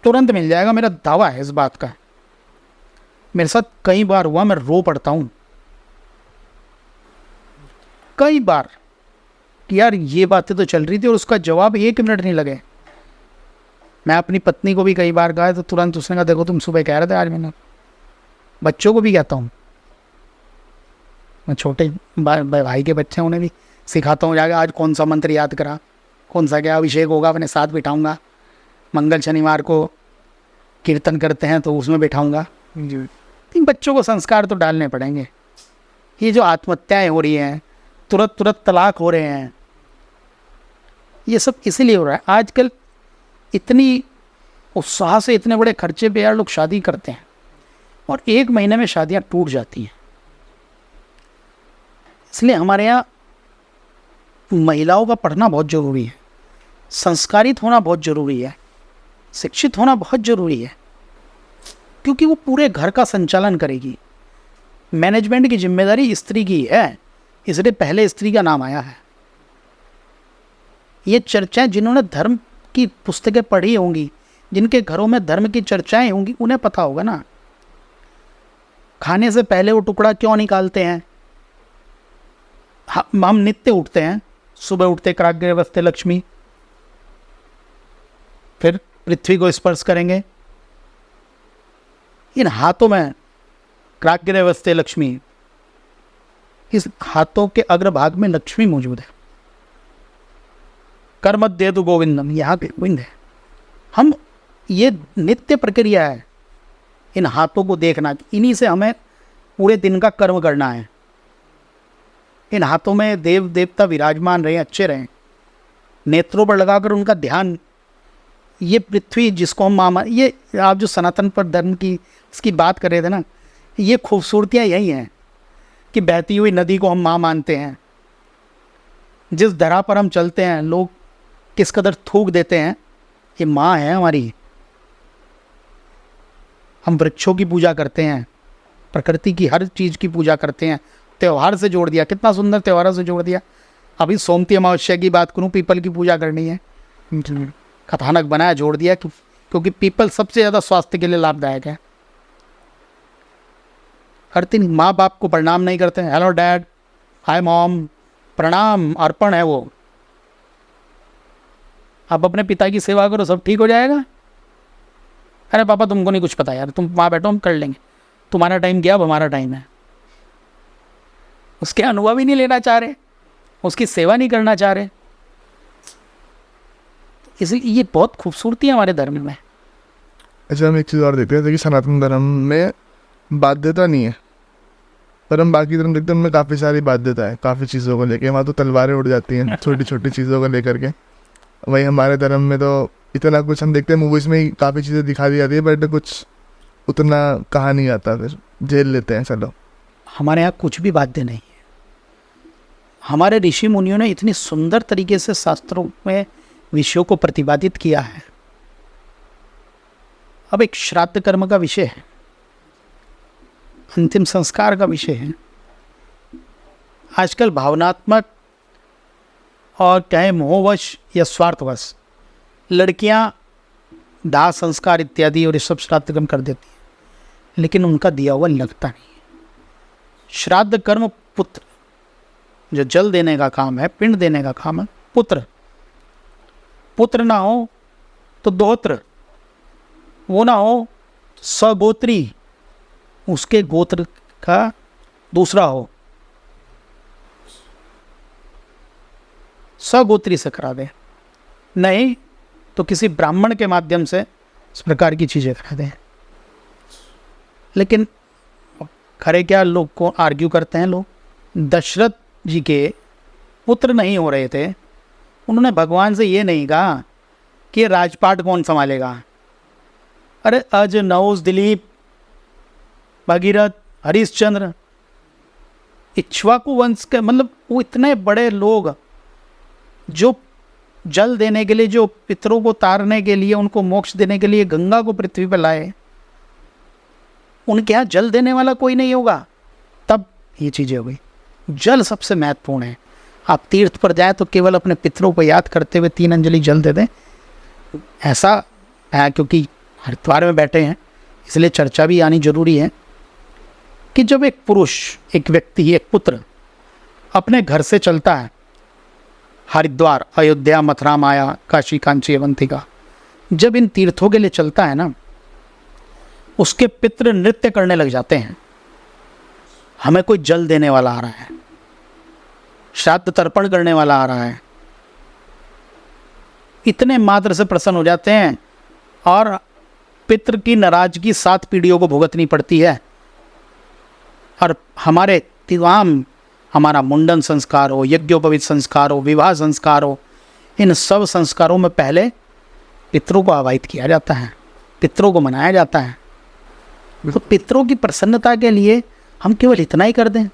तुरंत मिल जाएगा। मेरा दावा है इस बात का। मेरे साथ कई बार हुआ, मैं रो पड़ता हूँ कई बार कि यार ये बातें तो चल रही थी और उसका जवाब 1 मिनट नहीं लगे। मैं अपनी पत्नी को भी कई बार कहा तो तुरंत उसने कहा देखो तुम सुबह कह रहे थे, आज मैंने। बच्चों को भी कहता हूँ, मैं छोटे भाई के बच्चे हैं, उन्हें भी सिखाता हूँ जाके, आज कौन सा मंत्र याद करा, कौन सा क्या अभिषेक होगा, अपने साथ बिठाऊंगा। मंगल शनिवार को कीर्तन करते हैं तो उसमें बिठाऊंगा। इन बच्चों को संस्कार तो डालने पड़ेंगे। ये जो आत्महत्याएं हो रही हैं, तुरंत तलाक हो रहे हैं, ये सब इसीलिए हो रहा है। आजकल इतनी उत्साह से इतने बड़े खर्चे पे यार लोग शादी करते हैं, और 1 महीने में शादियां टूट जाती हैं। इसलिए हमारे यहाँ महिलाओं का पढ़ना बहुत ज़रूरी है, संस्कारित होना बहुत ज़रूरी है, शिक्षित होना बहुत ज़रूरी है, क्योंकि वो पूरे घर का संचालन करेगी। मैनेजमेंट की जिम्मेदारी स्त्री की है, इसलिए पहले स्त्री का नाम आया है। ये चर्चाएं, जिन्होंने धर्म की पुस्तकें पढ़ी होंगी, जिनके घरों में धर्म की चर्चाएं होंगी, उन्हें पता होगा ना। खाने से पहले वो टुकड़ा क्यों निकालते हैं? हम नित्य उठते हैं, सुबह उठते कराग्रवस्ते लक्ष्मी, फिर पृथ्वी को स्पर्श करेंगे। इन हाथों में कराग्रवस्ते लक्ष्मी, इस हाथों के अग्रभाग में लक्ष्मी मौजूद है। कर्मध्येतु गोविंदम, यहाँ पे गोविंद है। हम, ये नित्य प्रक्रिया है इन हाथों को देखना, इन्हीं से हमें पूरे दिन का कर्म करना है। इन हाथों में देव देवता विराजमान रहे, अच्छे रहें, नेत्रों पर लगाकर उनका ध्यान। ये पृथ्वी जिसको हम माँ, ये आप जो सनातन पर धर्म की इसकी बात कर रहे थे ना, ये खूबसूरतियाँ यही हैं कि बहती हुई नदी को हम माँ मानते हैं। जिस धरा पर हम चलते हैं, लोग किस कदर थूक देते हैं, ये माँ है हमारी। हम वृक्षों की पूजा करते हैं, प्रकृति की हर चीज़ की पूजा करते हैं। त्यौहार से जोड़ दिया, कितना सुंदर त्यौहारों से जोड़ दिया। अभी सोमती अमावस्या की बात करूँ, पीपल की पूजा करनी है, कथानक बनाया, जोड़ दिया, क्योंकि पीपल सबसे ज़्यादा स्वास्थ्य के लिए लाभदायक है। करती नहीं, माँ बाप को प्रणाम नहीं करते हैं, हेलो डैड, हाय मॉम, प्रणाम अर्पण है वो। आप अपने पिता की सेवा करो, सब ठीक हो जाएगा। अरे पापा तुमको नहीं कुछ पता यार, तुम वहाँ बैठो, हम कर लेंगे, तुम्हारा टाइम गया, अब हमारा टाइम है। उसके अनुभव ही नहीं लेना चाह रहे, उसकी सेवा नहीं करना चाह रहे। इसलिए ये बहुत खूबसूरती है हमारे धर्म में। अच्छा, हम एक चीज़ और देखते हैं कि सनातन धर्म में बाध्यता नहीं है, पर हम बाकी धर्म देखते हैं उनमें काफ़ी सारी बाध्यता है, काफ़ी चीज़ों को लेके। वहाँ तो तलवारें उड़ जाती हैं छोटी छोटी चीज़ों को लेकर के। वही हमारे धर्म में तो इतना कुछ हम देखते हैं, मूवीज़ में ही काफ़ी चीज़ें दिखा दी जाती है, बट कुछ उतना कहा नहीं आता, फिर झेल लेते हैं चलो। हमारे यहाँ कुछ भी बाध्य नहीं है। हमारे ऋषि मुनियों ने इतनी सुंदर तरीके से शास्त्रों में विषयों को प्रतिपादित किया है। अब एक श्राद्ध कर्म का विषय है, अंतिम संस्कार का विषय है। आजकल भावनात्मक और चाहे मोहवश या स्वार्थवश लड़कियां दाह संस्कार इत्यादि और ये सब श्राद्ध कर्म कर देती है, लेकिन उनका दिया हुआ लगता नहीं है। श्राद्ध कर्म पुत्र, जो जल देने का काम है, पिंड देने का काम है, पुत्र। पुत्र ना हो तो दोहत्र, वो ना हो सगोत्री, उसके गोत्र का दूसरा हो, सगोत्री से करा दे, नहीं तो किसी ब्राह्मण के माध्यम से इस प्रकार की चीज़ें करा दें। लेकिन खरे क्या लोग को आर्ग्यू करते हैं लोग, दशरथ जी के पुत्र नहीं हो रहे थे, उन्होंने भगवान से ये नहीं कहा कि राजपाट कौन संभालेगा। अरे अज, नहुष, दिलीप, भगीरथ, हरिश्चंद्र, इक्ष्वाकु वंश के, मतलब वो इतने बड़े लोग जो जल देने के लिए, जो पितरों को तारने के लिए, उनको मोक्ष देने के लिए गंगा को पृथ्वी पर लाए, उनके यहाँ जल देने वाला कोई नहीं होगा। तब ये चीज़ें हो गई। जल सबसे महत्वपूर्ण है। आप तीर्थ पर जाए तो केवल अपने पितरों को याद करते हुए 3 अंजलि जल दे दें। ऐसा है, क्योंकि हरिद्वार में बैठे हैं इसलिए चर्चा भी आनी जरूरी है कि जब एक पुरुष, एक व्यक्ति, एक पुत्र अपने घर से चलता है, हरिद्वार, अयोध्या, मथुरा, माया, काशी, कांची, अवंतिका, जब इन तीर्थों के लिए चलता है ना, उसके पितृ नृत्य करने लग जाते हैं। हमें कोई जल देने वाला आ रहा है, श्राद्ध तर्पण करने वाला आ रहा है, इतने मात्र से प्रसन्न हो जाते हैं। और पितृ की नाराजगी 7 पीढ़ियों को भुगतनी पड़ती है। और हमारे तमाम, हमारा मुंडन संस्कार हो, यज्ञोपवीत संस्कार हो, विवाह संस्कार हो, इन सब संस्कारों में पहले पितरों को आवाहित किया जाता है, पितरों को मनाया जाता है। तो पितरों की प्रसन्नता के लिए हम केवल इतना ही कर दें।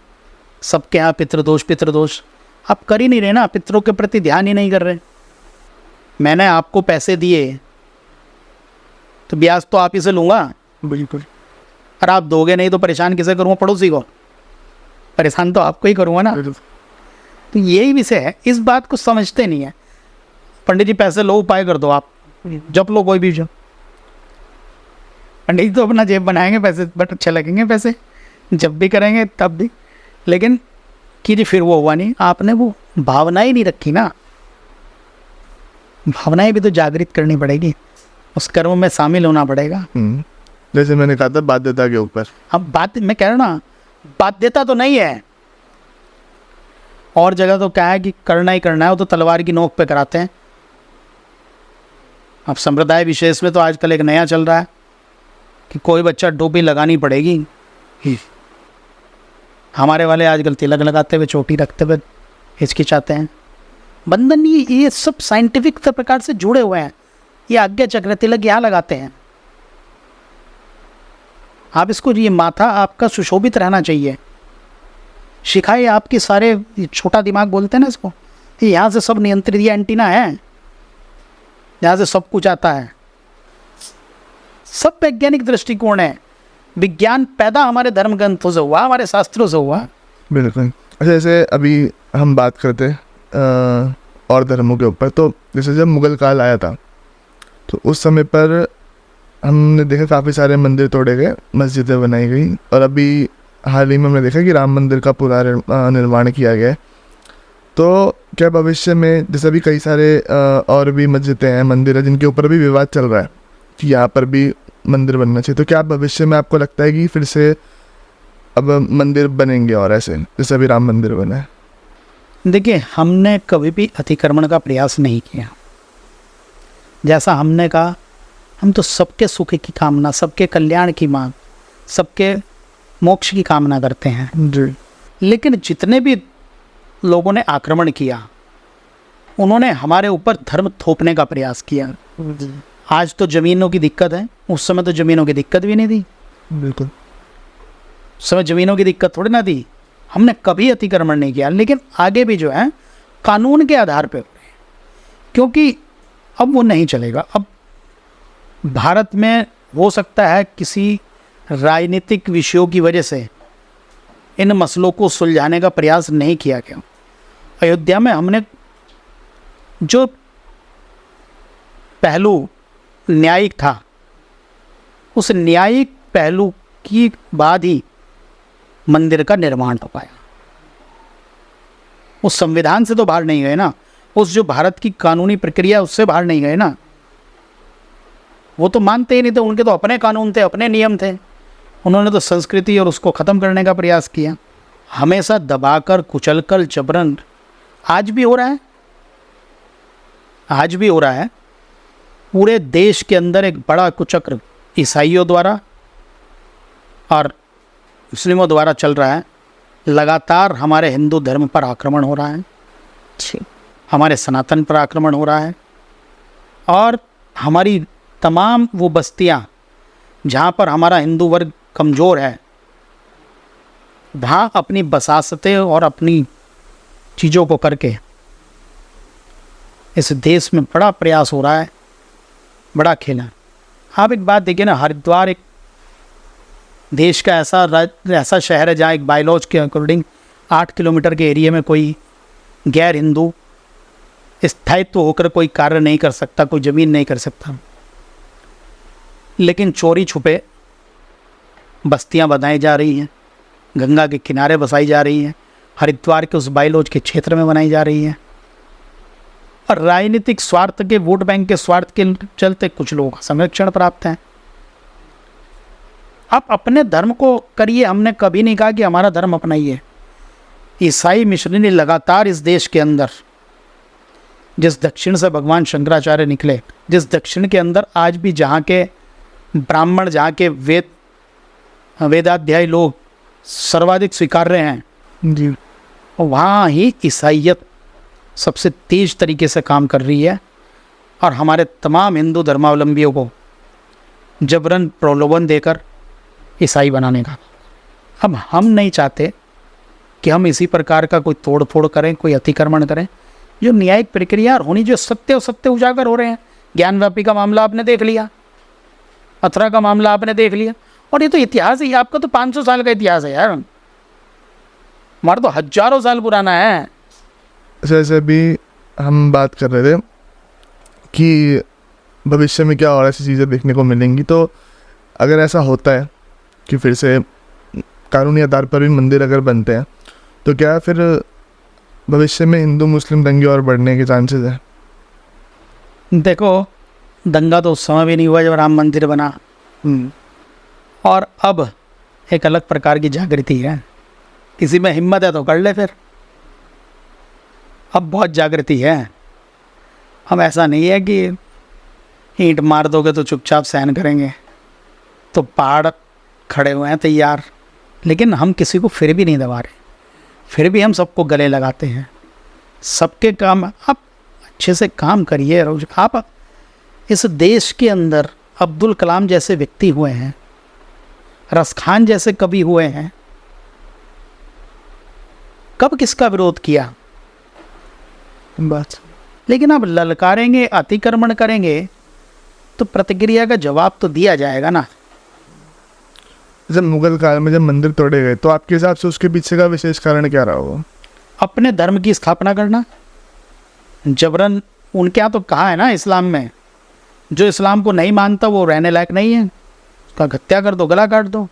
सबके यहाँ पितृदोष, आप कर ही नहीं रहे ना, पितरों के प्रति ध्यान ही नहीं कर रहे। मैंने आपको पैसे दिए तो ब्याज तो आप ही से लूँगा, बिल्कुल। और आप दोगे नहीं तो परेशान किसे करूँगा? पड़ोसी को। परेशान तो आपको ही करूँगा ना। तो यही विषय है, इस बात को समझते नहीं है। पंडित जी पैसे लो, उपाय कर दो, आप जप लो कोई भी जो। पंडित जी तो अपना जेब बनाएंगे पैसे, बट अच्छे लगेंगे पैसे जब भी करेंगे तब भी, लेकिन कीजिए फिर वो हुआ नहीं। आपने वो भावनाएं नहीं रखी ना, भावनाएं भी तो जागृत करनी पड़ेगी, उस कर्म में शामिल होना पड़ेगा। जैसे मैंने कहा था बाध्यता के ऊपर, अब बात मैं कह रहा हूँ ना, बाध्यता तो नहीं है। और जगह तो क्या है कि करना ही करना है, वो तो तलवार की नोक पे कराते हैं। अब संप्रदाय विशेष में तो आजकल एक नया चल रहा है कि कोई बच्चा टोपी लगानी पड़ेगी। हमारे वाले आजकल तिलक लगाते हुए, चोटी रखते हुए हिचकिचाते हैं। बंधन ये सब साइंटिफिक प्रकार से जुड़े हुए हैं। ये आज्ञा चक्र, तिलक यहाँ लगाते हैं। आप इसको, ये माथा आपका सुशोभित रहना चाहिए। शिखाए आपकी सारे, छोटा दिमाग बोलते हैं ना इसको, यहाँ से सब नियंत्रित, ये एंटीना है, यहाँ से सब कुछ आता है। सब वैज्ञानिक दृष्टिकोण है। विज्ञान पैदा हमारे धर्म ग्रंथों से हुआ, हमारे शास्त्रों से हुआ। बिल्कुल। अच्छा, जैसे अभी हम बात करते और धर्मों के ऊपर, तो जैसे जब मुगल काल आया था तो उस समय पर हमने देखा काफ़ी सारे मंदिर तोड़े गए, मस्जिदें बनाई गई, और अभी हाल ही में हमने देखा कि राम मंदिर का पूरा निर्माण किया गया है। तो क्या भविष्य में, जैसे अभी कई सारे और भी मस्जिदें हैं, मंदिर है, जिनके ऊपर भी विवाद चल रहा है कि यहाँ पर भी मंदिर बनना चाहिए, तो क्या भविष्य में आपको लगता है कि फिर से अब मंदिर बनेंगे और ऐसे जैसे अभी राम मंदिर बना है? देखिए, हमने कभी भी अतिक्रमण का प्रयास नहीं किया। जैसा हमने कहा, हम तो सबके सुख की कामना, सबके कल्याण की मांग, सबके मोक्ष की कामना करते हैं जी। लेकिन जितने भी लोगों ने आक्रमण किया, उन्होंने हमारे ऊपर धर्म थोपने का प्रयास किया। आज तो ज़मीनों की दिक्कत है, उस समय तो ज़मीनों की दिक्कत भी नहीं थी। बिल्कुल। उस समय ज़मीनों की दिक्कत थोड़ी ना थी। हमने कभी अतिक्रमण नहीं किया, लेकिन आगे भी जो है कानून के आधार पे हो रहे हैं, क्योंकि अब वो नहीं चलेगा। अब भारत में हो सकता है किसी राजनीतिक विषयों की वजह से इन मसलों को सुलझाने का प्रयास नहीं किया गया। अयोध्या में हमने जो पहलू न्यायिक था, उस न्यायिक पहलू की बाद ही मंदिर का निर्माण हो पाया। उस संविधान से तो बाहर नहीं गए ना, उस जो भारत की कानूनी प्रक्रिया उससे बाहर नहीं गए ना। वो तो मानते ही नहीं थे, उनके तो अपने कानून थे, अपने नियम थे। उन्होंने तो संस्कृति और उसको ख़त्म करने का प्रयास किया, हमेशा दबाकर कुचलकर जबरन। आज भी हो रहा है, आज भी हो रहा है। पूरे देश के अंदर एक बड़ा कुचक्र ईसाइयों द्वारा और मुस्लिमों द्वारा चल रहा है। लगातार हमारे हिंदू धर्म पर आक्रमण हो रहा है, हमारे सनातन पर आक्रमण हो रहा है, और हमारी तमाम वो बस्तियाँ जहाँ पर हमारा हिंदू वर्ग कमज़ोर है, वहाँ अपनी बसासतें और अपनी चीज़ों को करके इस देश में बड़ा प्रयास हो रहा है, बड़ा खेला। आप एक बात देखिए ना, हरिद्वार एक देश का ऐसा शहर है जहाँ एक बायलॉज के अकॉर्डिंग 8 किलोमीटर के एरिया में कोई गैर हिंदू स्थायित्व होकर कोई कार्य नहीं कर सकता, कोई ज़मीन नहीं कर सकता। लेकिन चोरी छुपे बस्तियां बनाई जा रही हैं, गंगा के किनारे बसाई जा रही हैं, हरिद्वार के उस बायलॉज के क्षेत्र में बनाई जा रही हैं। और राजनीतिक स्वार्थ के, वोट बैंक के स्वार्थ के चलते कुछ लोगों का संरक्षण प्राप्त है। आप अपने धर्म को करिए, हमने कभी नहीं कहा कि हमारा धर्म अपनाइए। ईसाई मिशनरी लगातार इस देश के अंदर, जिस दक्षिण से भगवान शंकराचार्य निकले, जिस दक्षिण के अंदर आज भी जहाँ के ब्राह्मण, जहाँ के वेदाध्यायी लोग सर्वाधिक स्वीकार्य हैं जी, वहाँ ही ईसाइयत सबसे तेज तरीके से काम कर रही है, और हमारे तमाम हिंदू धर्मावलंबियों को जबरन प्रलोभन देकर ईसाई बनाने का। अब हम नहीं चाहते कि हम इसी प्रकार का कोई तोड़ फोड़ करें, कोई अतिक्रमण करें। जो न्यायिक प्रक्रिया होनी, जो सत्य उजागर हो रहे हैं। ज्ञानव्यापी का मामला आपने देख लिया, अथरा का मामला आपने देख लिया, और ये तो इतिहास ही, आपका तो 500 साल का इतिहास है यार, हमारा तो हजारों साल पुराना है। जैसे अभी हम बात कर रहे थे कि भविष्य में क्या और ऐसी चीज़ें देखने को मिलेंगी, तो अगर ऐसा होता है कि फिर से कानूनी आधार पर भी मंदिर अगर बनते हैं, तो क्या फिर भविष्य में हिंदू मुस्लिम दंगे और बढ़ने के चांसेस हैं? देखो, दंगा तो उस समय भी नहीं हुआ जब राम मंदिर बना, और अब एक अलग प्रकार की जागृति है। किसी में हिम्मत है तो कर ले, फिर अब बहुत जागृति है। हम ऐसा नहीं है कि ईंट मार दोगे तो चुपचाप सहन करेंगे, तो पहाड़ खड़े हुए हैं तैयार, लेकिन हम किसी को फिर भी नहीं दबा रहे, फिर भी हम सबको गले लगाते हैं। सबके काम आप अच्छे से काम करिए। रोज आप इस देश के अंदर अब्दुल कलाम जैसे व्यक्ति हुए हैं, रसखान जैसे कवि हुए हैं, कब किसका विरोध किया बात। लेकिन अब ललकारेंगे, अतिक्रमण करेंगे, तो प्रतिक्रिया का जवाब तो दिया जाएगा ना। जब मुगल काल में जब मंदिर तोड़े गए, तो आपके हिसाब से उसके पीछे का विशेष कारण क्या रहा होगा? अपने धर्म की स्थापना करना जबरन। उनके यहाँ तो कहा है ना इस्लाम में, जो इस्लाम को नहीं मानता वो रहने लायक नहीं है, उसका हत्या कर दो, गला काट दो।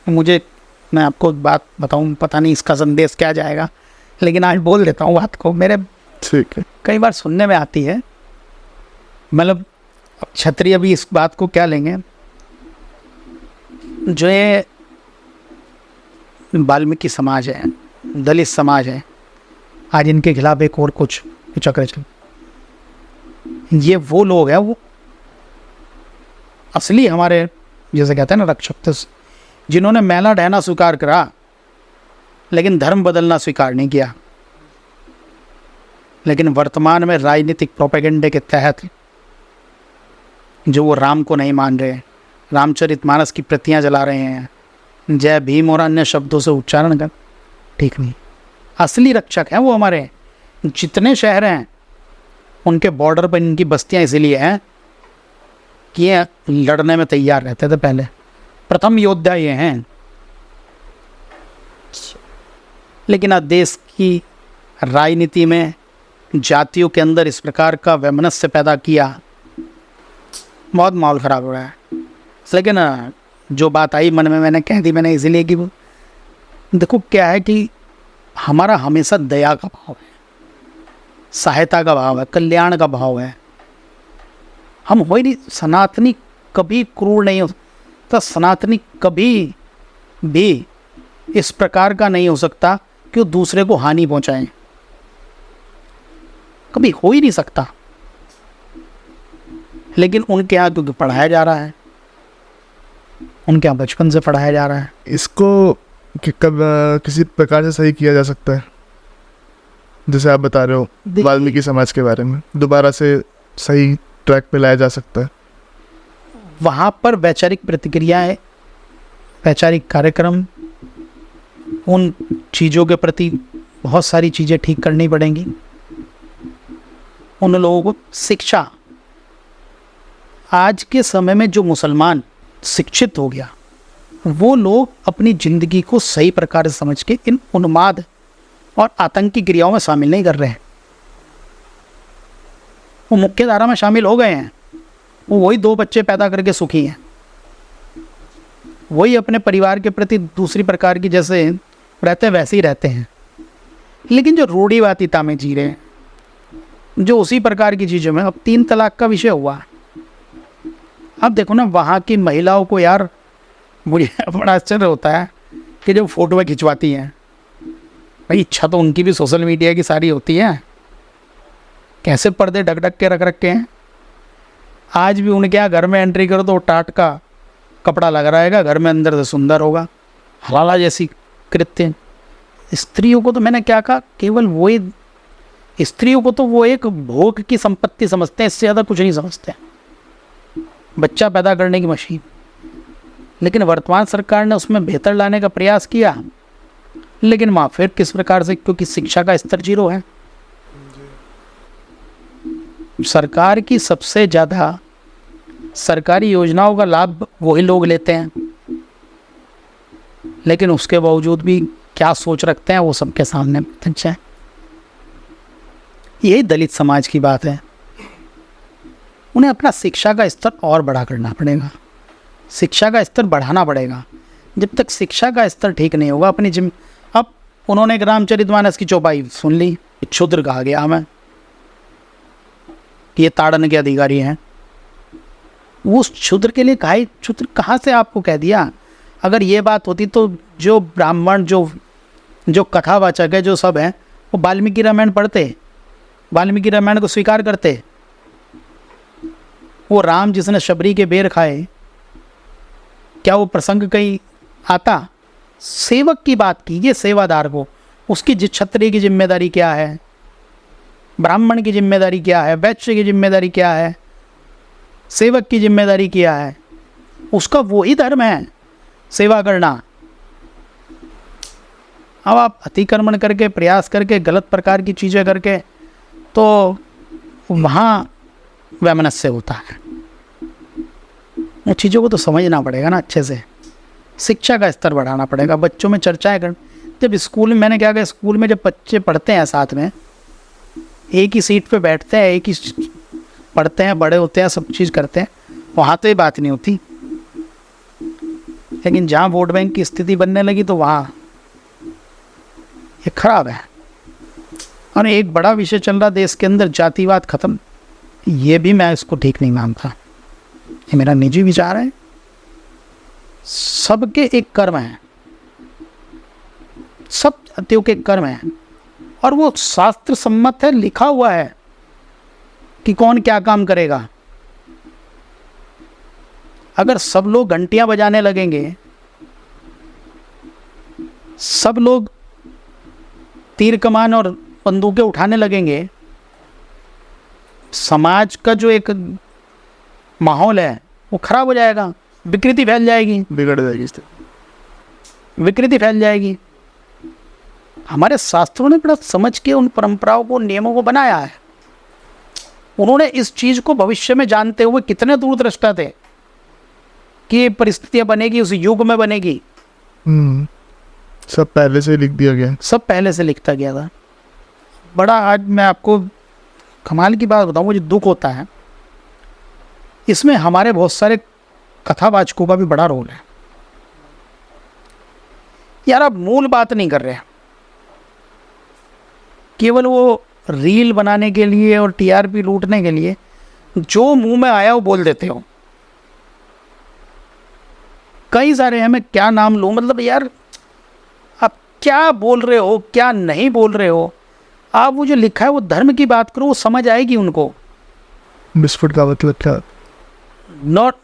मैं आपको बात बताऊँ, पता नहीं इसका संदेश क्या जाएगा, लेकिन आज बोल देता हूँ बात को। मेरे ठीक है, कई बार सुनने में आती है, मतलब क्षत्रिय भी इस बात को क्या लेंगे, जो ये वाल्मीकि समाज है, दलित समाज है, आज इनके खिलाफ एक और कुछ चक्र चल, ये वो लोग हैं, वो असली हमारे जैसे कहते हैं ना रक्षक थे, जिन्होंने मैला ढहना स्वीकार करा लेकिन धर्म बदलना स्वीकार नहीं किया। लेकिन वर्तमान में राजनीतिक प्रोपेगेंडे के तहत जो वो राम को नहीं मान रहे, रामचरितमानस की प्रतियां जला रहे हैं, जय भीम और अन्य शब्दों से उच्चारण कर, ठीक नहीं। असली रक्षक हैं वो हमारे। जितने शहर हैं उनके बॉर्डर पर इनकी बस्तियां इसीलिए हैं कि ये लड़ने में तैयार रहते थे पहले, प्रथम योद्धा ये हैं। लेकिन आज देश की राजनीति में जातियों के अंदर इस प्रकार का वैमनस्य पैदा किया बहुत माहौल ख़राब हो रहा है। लेकिन जो बात आई मन में मैंने कह दी मैंने, इसीलिए कि वो देखो क्या है कि हमारा हमेशा दया का भाव है, सहायता का भाव है, कल्याण का भाव है। हम हो ही नहीं, सनातनी कभी क्रूर नहीं हो सकता, सनातनी कभी भी इस प्रकार का नहीं हो सकता कि वो दूसरे को हानि पहुंचाए, कभी हो ही नहीं सकता। लेकिन उनके यहाँ क्योंकि पढ़ाया जा रहा है, उनके यहाँ बचपन से पढ़ाया जा रहा है। इसको कब किसी प्रकार से सही किया जा सकता है, जैसे आप बता रहे हो वाल्मीकि समाज के बारे में, दोबारा से सही ट्रैक पे लाया जा सकता है? वहाँ पर वैचारिक प्रतिक्रियाएं, वैचारिक कार्यक्रम, उन चीज़ों के प्रति बहुत सारी चीज़ें ठीक करनी पड़ेंगी। उन लोगों को शिक्षा, आज के समय में जो मुसलमान शिक्षित हो गया, वो लोग अपनी ज़िंदगी को सही प्रकार से समझ के इन उन्माद और आतंकी क्रियाओं में शामिल नहीं कर रहे हैं। वो मुख्य धारा में शामिल हो गए हैं। वो वही 2 बच्चे पैदा करके सुखी हैं, वही अपने परिवार के प्रति दूसरी प्रकार की जैसे रहते हैं वैसे ही रहते हैं। लेकिन जो रूढ़िवादिता में जी रहे हैं, जो उसी प्रकार की चीज़ों में, अब 3 तलाक का विषय हुआ। अब देखो ना, वहाँ की महिलाओं को यार मुझे बड़ा आश्चर्य होता है कि जब फोटो खिंचवाती हैं, भाई इच्छा तो उनकी भी सोशल मीडिया की सारी होती है, कैसे पर्दे ढक ढक के रख रखे हैं। आज भी उनके यहाँ घर में एंट्री करो तो टाट का कपड़ा लग रहेगा, घर में अंदर से सुंदर होगा, हलाला जैसी कृत्य। स्त्रियों को तो मैंने क्या कहा, केवल वही स्त्रियों को तो वो एक भोग की संपत्ति समझते हैं, इससे ज़्यादा कुछ नहीं समझते, बच्चा पैदा करने की मशीन। लेकिन वर्तमान सरकार ने उसमें बेहतर लाने का प्रयास किया, लेकिन वहाँ फिर किस प्रकार से, क्योंकि शिक्षा का स्तर 0 है। सरकार की सबसे ज़्यादा सरकारी योजनाओं का लाभ वही लोग लेते हैं, लेकिन उसके बावजूद भी क्या सोच रखते हैं वो सबके सामने प्रत्यक्ष है। यही दलित समाज की बात है। उन्हें अपना शिक्षा का स्तर और बड़ा करना पड़ेगा, शिक्षा का स्तर बढ़ाना पड़ेगा। जब तक शिक्षा का स्तर ठीक नहीं होगा अपनी अब उन्होंने एक रामचरितमानस की चौपाई सुन ली, क्षुद्र कहा गया हमें कि ये ताड़न के अधिकारी हैं। वो उस क्षुद्र के लिए कहा, क्षुद्र कहाँ से आपको कह दिया? अगर ये बात होती तो जो ब्राह्मण, जो कथावाचक है, जो सब हैं, वो वाल्मीकि रामायण पढ़ते, वाल्मीकि रामायण को स्वीकार करते। वो राम जिसने शबरी के बेर खाए, क्या वो प्रसंग कहीं आता? सेवक की बात कीजिए, सेवादार को, उसकी क्षत्रिय की जिम्मेदारी क्या है, ब्राह्मण की जिम्मेदारी क्या है, वैश्य की जिम्मेदारी क्या है, सेवक की जिम्मेदारी क्या है? उसका वही धर्म है, सेवा करना। अब आप अतिक्रमण करके, प्रयास करके, गलत प्रकार की चीज़ें करके, तो वहाँ वैमनस्य होता है। उन चीज़ों को तो समझना पड़ेगा ना अच्छे से। शिक्षा का स्तर बढ़ाना पड़ेगा, बच्चों में चर्चाएं कर। जब स्कूल में, मैंने क्या कहा, स्कूल में जब बच्चे पढ़ते हैं साथ में, एक ही सीट पे बैठते हैं, एक ही पढ़ते हैं, बड़े होते हैं, सब चीज़ करते हैं, वहाँ तो ये बात नहीं होती। लेकिन जहाँ वोट बैंक की स्थिति बनने लगी तो वहाँ ये खराब है। और एक बड़ा विषय चल रहा देश के अंदर, जातिवाद खत्म, ये भी मैं इसको ठीक नहीं मानता। ये मेरा निजी विचार है। सबके एक कर्म है, सब जातियों के कर्म है, और वो शास्त्र सम्मत है, लिखा हुआ है कि कौन क्या काम करेगा। अगर सब लोग घंटियां बजाने लगेंगे, सब लोग तीर कमान और बंदूकें उठाने लगेंगे, समाज का जो एक माहौल है वो खराब हो जाएगा, विकृति फैल जाएगी, बिगड़ जाएगी, विकृति फैल जाएगी। हमारे शास्त्रों ने बड़ा समझ के उन परंपराओं को, नियमों को बनाया है। उन्होंने इस चीज़ को भविष्य में जानते हुए कितने दूरदृष्टा थे कि ये परिस्थितियाँ बनेगी, उस युग में बनेगी। सब पहले से लिख दिया गया, सब पहले से लिखता गया था। बड़ा, आज मैं आपको कमाल की बात बताऊँ, मुझे दुख होता है इसमें हमारे बहुत सारे कथावाचकों का भी बड़ा रोल है। यार आप मूल बात नहीं कर रहे, केवल वो रील बनाने के लिए और टीआरपी लूटने के लिए जो मुंह में आया वो बोल देते हो। कई सारे हैं, मैं क्या नाम लूं, मतलब यार आप क्या बोल रहे हो, क्या नहीं बोल रहे हो। आप वो जो लिखा है वो धर्म की बात करो, वो समझ आएगी उनको। बिस्कुट का मतलब क्या?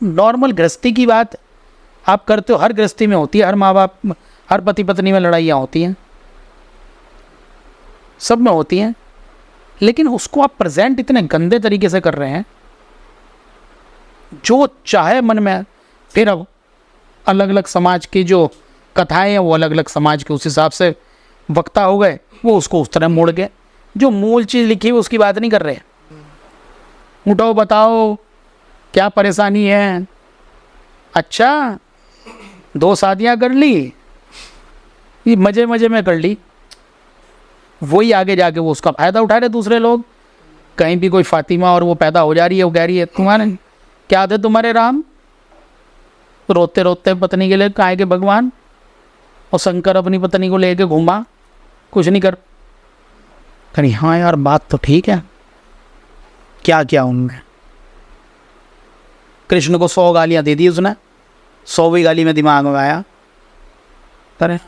नॉर्मल गृहस्थी की बात आप करते हो, हर गृहस्थी में होती है, हर माँ बाप, हर पति पत्नी में लड़ाइयाँ होती हैं, सब में होती हैं, लेकिन उसको आप प्रेजेंट इतने गंदे तरीके से कर रहे हैं, जो चाहे मन में। फिर अब अलग अलग समाज की जो कथाएं हैं वो अलग अलग समाज के उस हिसाब से वक्ता हो गए, वो उसको उस तरह मोड़ गए। जो मूल चीज़ लिखी हुई उसकी बात नहीं कर रहे। उठाओ बताओ क्या परेशानी है। अच्छा 2 शादियाँ कर ली, ये मज़े मज़े में कर ली, वही आगे जाके वो उसका फ़ायदा उठा रहे दूसरे लोग। कहीं भी कोई फातिमा और वो पैदा हो जा रही है, वो कह रही है तुम्हारे क्या थे तुम्हारे राम, रोते रोते पत्नी के लिए काहे के भगवान, और शंकर अपनी पत्नी को लेके घूमा, कुछ नहीं कर। कहीं हाँ यार बात तो ठीक है, क्या क्या उनमें। कृष्ण को 100 गालियाँ दे दी उसने, 100वीं गाली में दिमाग में आया। अरे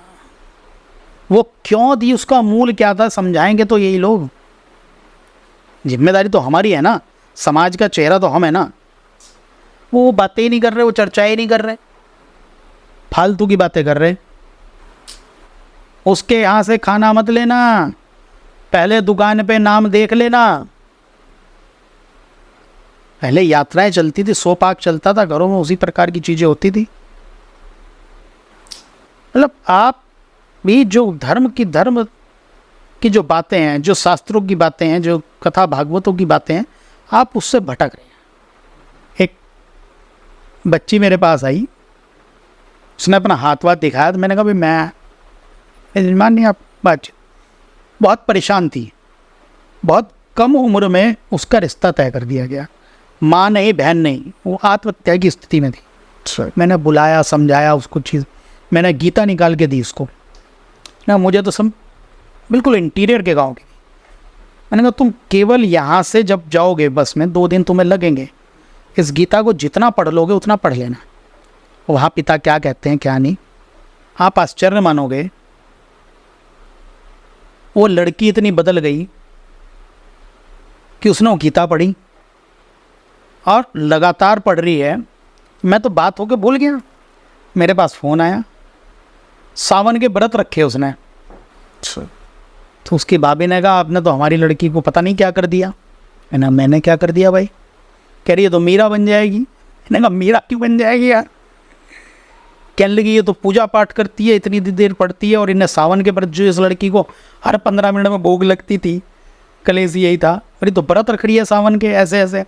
वो क्यों दी, उसका मूल क्या था, समझाएंगे तो यही लोग। जिम्मेदारी तो हमारी है ना, समाज का चेहरा तो हम है ना। वो बातें ही नहीं कर रहे, वो चर्चाएं ही नहीं कर रहे, फालतू की बातें कर रहे। उसके यहाँ से खाना मत लेना, पहले दुकान पे नाम देख लेना। पहले यात्राएं चलती थी, 100 पाक चलता था घरों में, उसी प्रकार की चीज़ें होती थी। मतलब आप भी जो धर्म की जो बातें हैं, जो शास्त्रों की बातें हैं, जो कथा भागवतों की बातें हैं, आप उससे भटक रहे हैं। एक बच्ची मेरे पास आई, उसने अपना हाथ वाथ दिखाया, तो मैंने कहा भाई मैं यजमान नहीं, आप बातचीत। बहुत परेशान थी, बहुत कम उम्र में उसका रिश्ता तय कर दिया गया, माँ नहीं बहन नहीं, वो आत्महत्या की स्थिति में थी। मैंने बुलाया, समझाया उसको चीज़, मैंने गीता निकाल के दी उसको ना। मुझे तो बिल्कुल इंटीरियर के गांव की। मैंने कहा तुम केवल यहाँ से जब जाओगे बस में, 2 दिन तुम्हें लगेंगे, इस गीता को जितना पढ़ लोगे उतना पढ़ लेना। वहाँ पिता क्या कहते हैं क्या नहीं, आप आश्चर्य मानोगे। वो लड़की इतनी बदल गई कि उसने वो गीता पढ़ी और लगातार पढ़ रही है। मैं तो बात होके भूल गया, मेरे पास फ़ोन आया, सावन के व्रत रखे उसने। तो उसकी भाभी ने कहा आपने तो हमारी लड़की को पता नहीं क्या कर दिया। मैंने क्या कर दिया भाई? कह रही है तो मीरा बन जाएगी। मैंने कहा मीरा क्यों बन जाएगी यार? कहने लगी ये तो पूजा पाठ करती है, इतनी देर पढ़ती है, और इन्हें सावन के व्रत जो इस लड़की को हर 15 मिनट में भोग लगती थी, कलेश यही था, और ये तो व्रत रख रही है सावन के ऐसे ऐसे।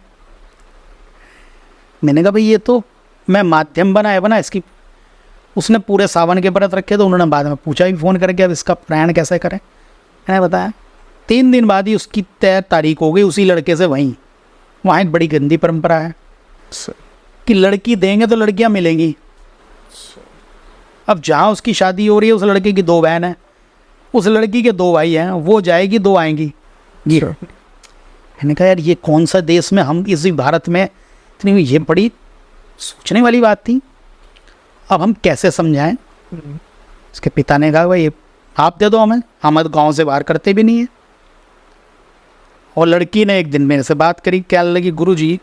मैंने कहा भाई ये तो मैं माध्यम बना इसकी। उसने पूरे सावन के व्रत रखे, तो उन्होंने बाद में पूछा भी फ़ोन करके अब इसका प्रयाण कैसे करें। मैंने बताया 3 दिन बाद ही उसकी तय तारीख हो गई उसी लड़के से। वहाँ एक बड़ी गंदी परंपरा है कि लड़की देंगे तो लड़कियाँ मिलेंगी। अब जहाँ उसकी शादी हो रही है, उस लड़के की 2 बहन है, उस लड़की के 2 भाई हैं, वो जाएगी 2 आएंगी। मैंने कहा यार ये कौन सा देश में हम इसी भारत में इतनी, ये बड़ी सोचने वाली बात थी। अब हम कैसे समझाएं? उसके पिता ने कहा भाई आप दे दो हमें, हम गांव से बाहर करते भी नहीं है। और लड़की ने एक दिन मेरे से बात करी, कहने लगी गुरुजी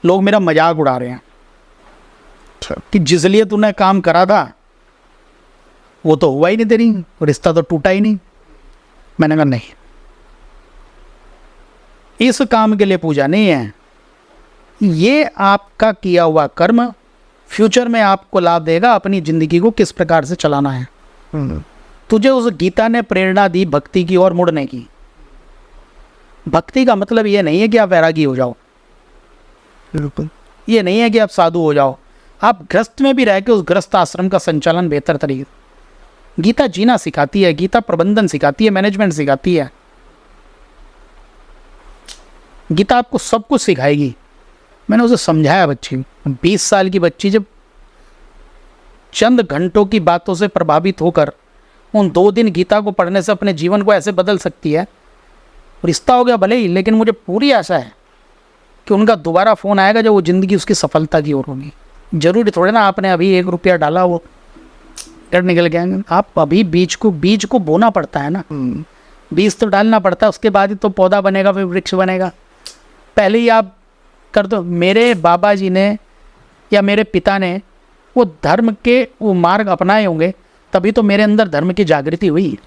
लोग मेरा मजाक उड़ा रहे हैं कि जिस लिए तूने काम करा था वो तो हुआ ही नहीं, तेरी रिश्ता तो टूटा ही नहीं। मैंने कहा नहीं, इस काम के लिए पूजा नहीं है, ये आपका किया हुआ कर्म फ्यूचर में आपको लाभ देगा। अपनी ज़िंदगी को किस प्रकार से चलाना है। तुझे उस गीता ने प्रेरणा दी भक्ति की ओर मुड़ने की। भक्ति का मतलब ये नहीं है कि आप वैरागी हो जाओ, बिल्कुल ये नहीं है कि आप साधु हो जाओ। आप गृहस्थ में भी रह के उस गृहस्थ आश्रम का संचालन बेहतर तरीके। गीता जीना सिखाती है, गीता प्रबंधन सिखाती है, मैनेजमेंट सिखाती है। गीता आपको सब कुछ सिखाएगी, मैंने उसे समझाया बच्ची को। 20 साल की बच्ची जब चंद घंटों की बातों से प्रभावित होकर उन 2 दिन गीता को पढ़ने से अपने जीवन को ऐसे बदल सकती है, रिश्ता हो गया भले ही, लेकिन मुझे पूरी आशा है कि उनका दोबारा फ़ोन आएगा जब वो ज़िंदगी उसकी सफलता की ओर होगी। ज़रूरी थोड़े ना आपने अभी 1 रुपया डाला वो कर निकल गया। आप अभी बीज को बोना पड़ता है ना, बीज तो डालना पड़ता है, उसके बाद ही तो पौधा बनेगा, फिर वृक्ष बनेगा। पहले ही आप कर दो। मेरे बाबा जी ने या मेरे पिता ने वो धर्म के वो मार्ग अपनाए होंगे, तभी तो मेरे अंदर धर्म की जागृति हुई।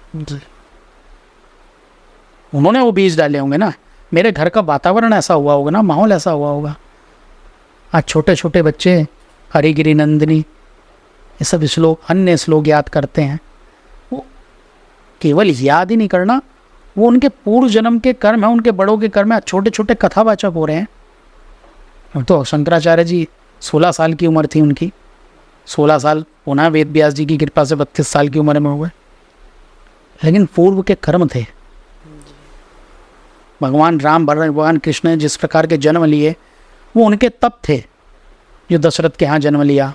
उन्होंने वो बीज डाले होंगे ना, मेरे घर का वातावरण ऐसा हुआ होगा ना, माहौल ऐसा हुआ होगा। आज छोटे छोटे बच्चे हरिगिरी नंदिनी ये सब श्लोक, अन्य श्लोक याद करते हैं। वो केवल याद ही नहीं करना, वो उनके पूर्व जन्म के कर्म है, उनके बड़ों के कर्म है। छोटे छोटे कथावाचक हो रहे हैं। तो शंकराचार्य जी 16 साल की उम्र थी उनकी, 16 साल पुनः वेद व्यास जी की कृपा से 32 साल की उम्र में हुए, लेकिन पूर्व के कर्म थे। भगवान राम भगवान कृष्ण ने जिस प्रकार के जन्म लिए वो उनके तप थे जो दशरथ के यहाँ जन्म लिया,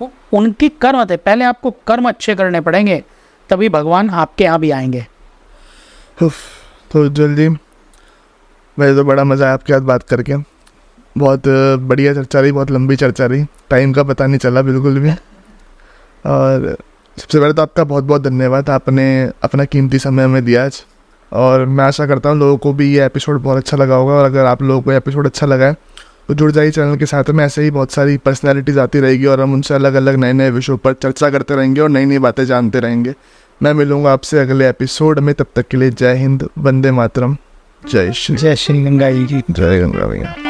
वो उनके कर्म थे। पहले आपको कर्म अच्छे करने पड़ेंगे, तभी भगवान आपके यहाँ भी आएंगे। तो जल्दी, मुझे तो बड़ा मज़ा आया आपके साथ बात करके। बहुत बढ़िया चर्चा रही, बहुत लंबी चर्चा रही, टाइम का पता नहीं चला बिल्कुल भी। और सबसे पहले तो आपका बहुत बहुत धन्यवाद, आपने अपना कीमती समय हमें दिया आज। और मैं आशा करता हूँ लोगों को भी ये एपिसोड बहुत अच्छा लगा होगा। और अगर आप लोगों को एपिसोड अच्छा लगा है तो जुड़ जाइए चैनल के साथ में। ऐसे ही बहुत सारी पर्सनैलिटीज़ आती रहेगी और हम उनसे अलग अलग नए नए विषयों पर चर्चा करते रहेंगे और नई नई बातें जानते रहेंगे। मैं मिलूँगा आपसे अगले एपिसोड में, तब तक के लिए जय हिंद, वंदे मातरम, जय श्री गंगा जी की। जय गंगा भैया।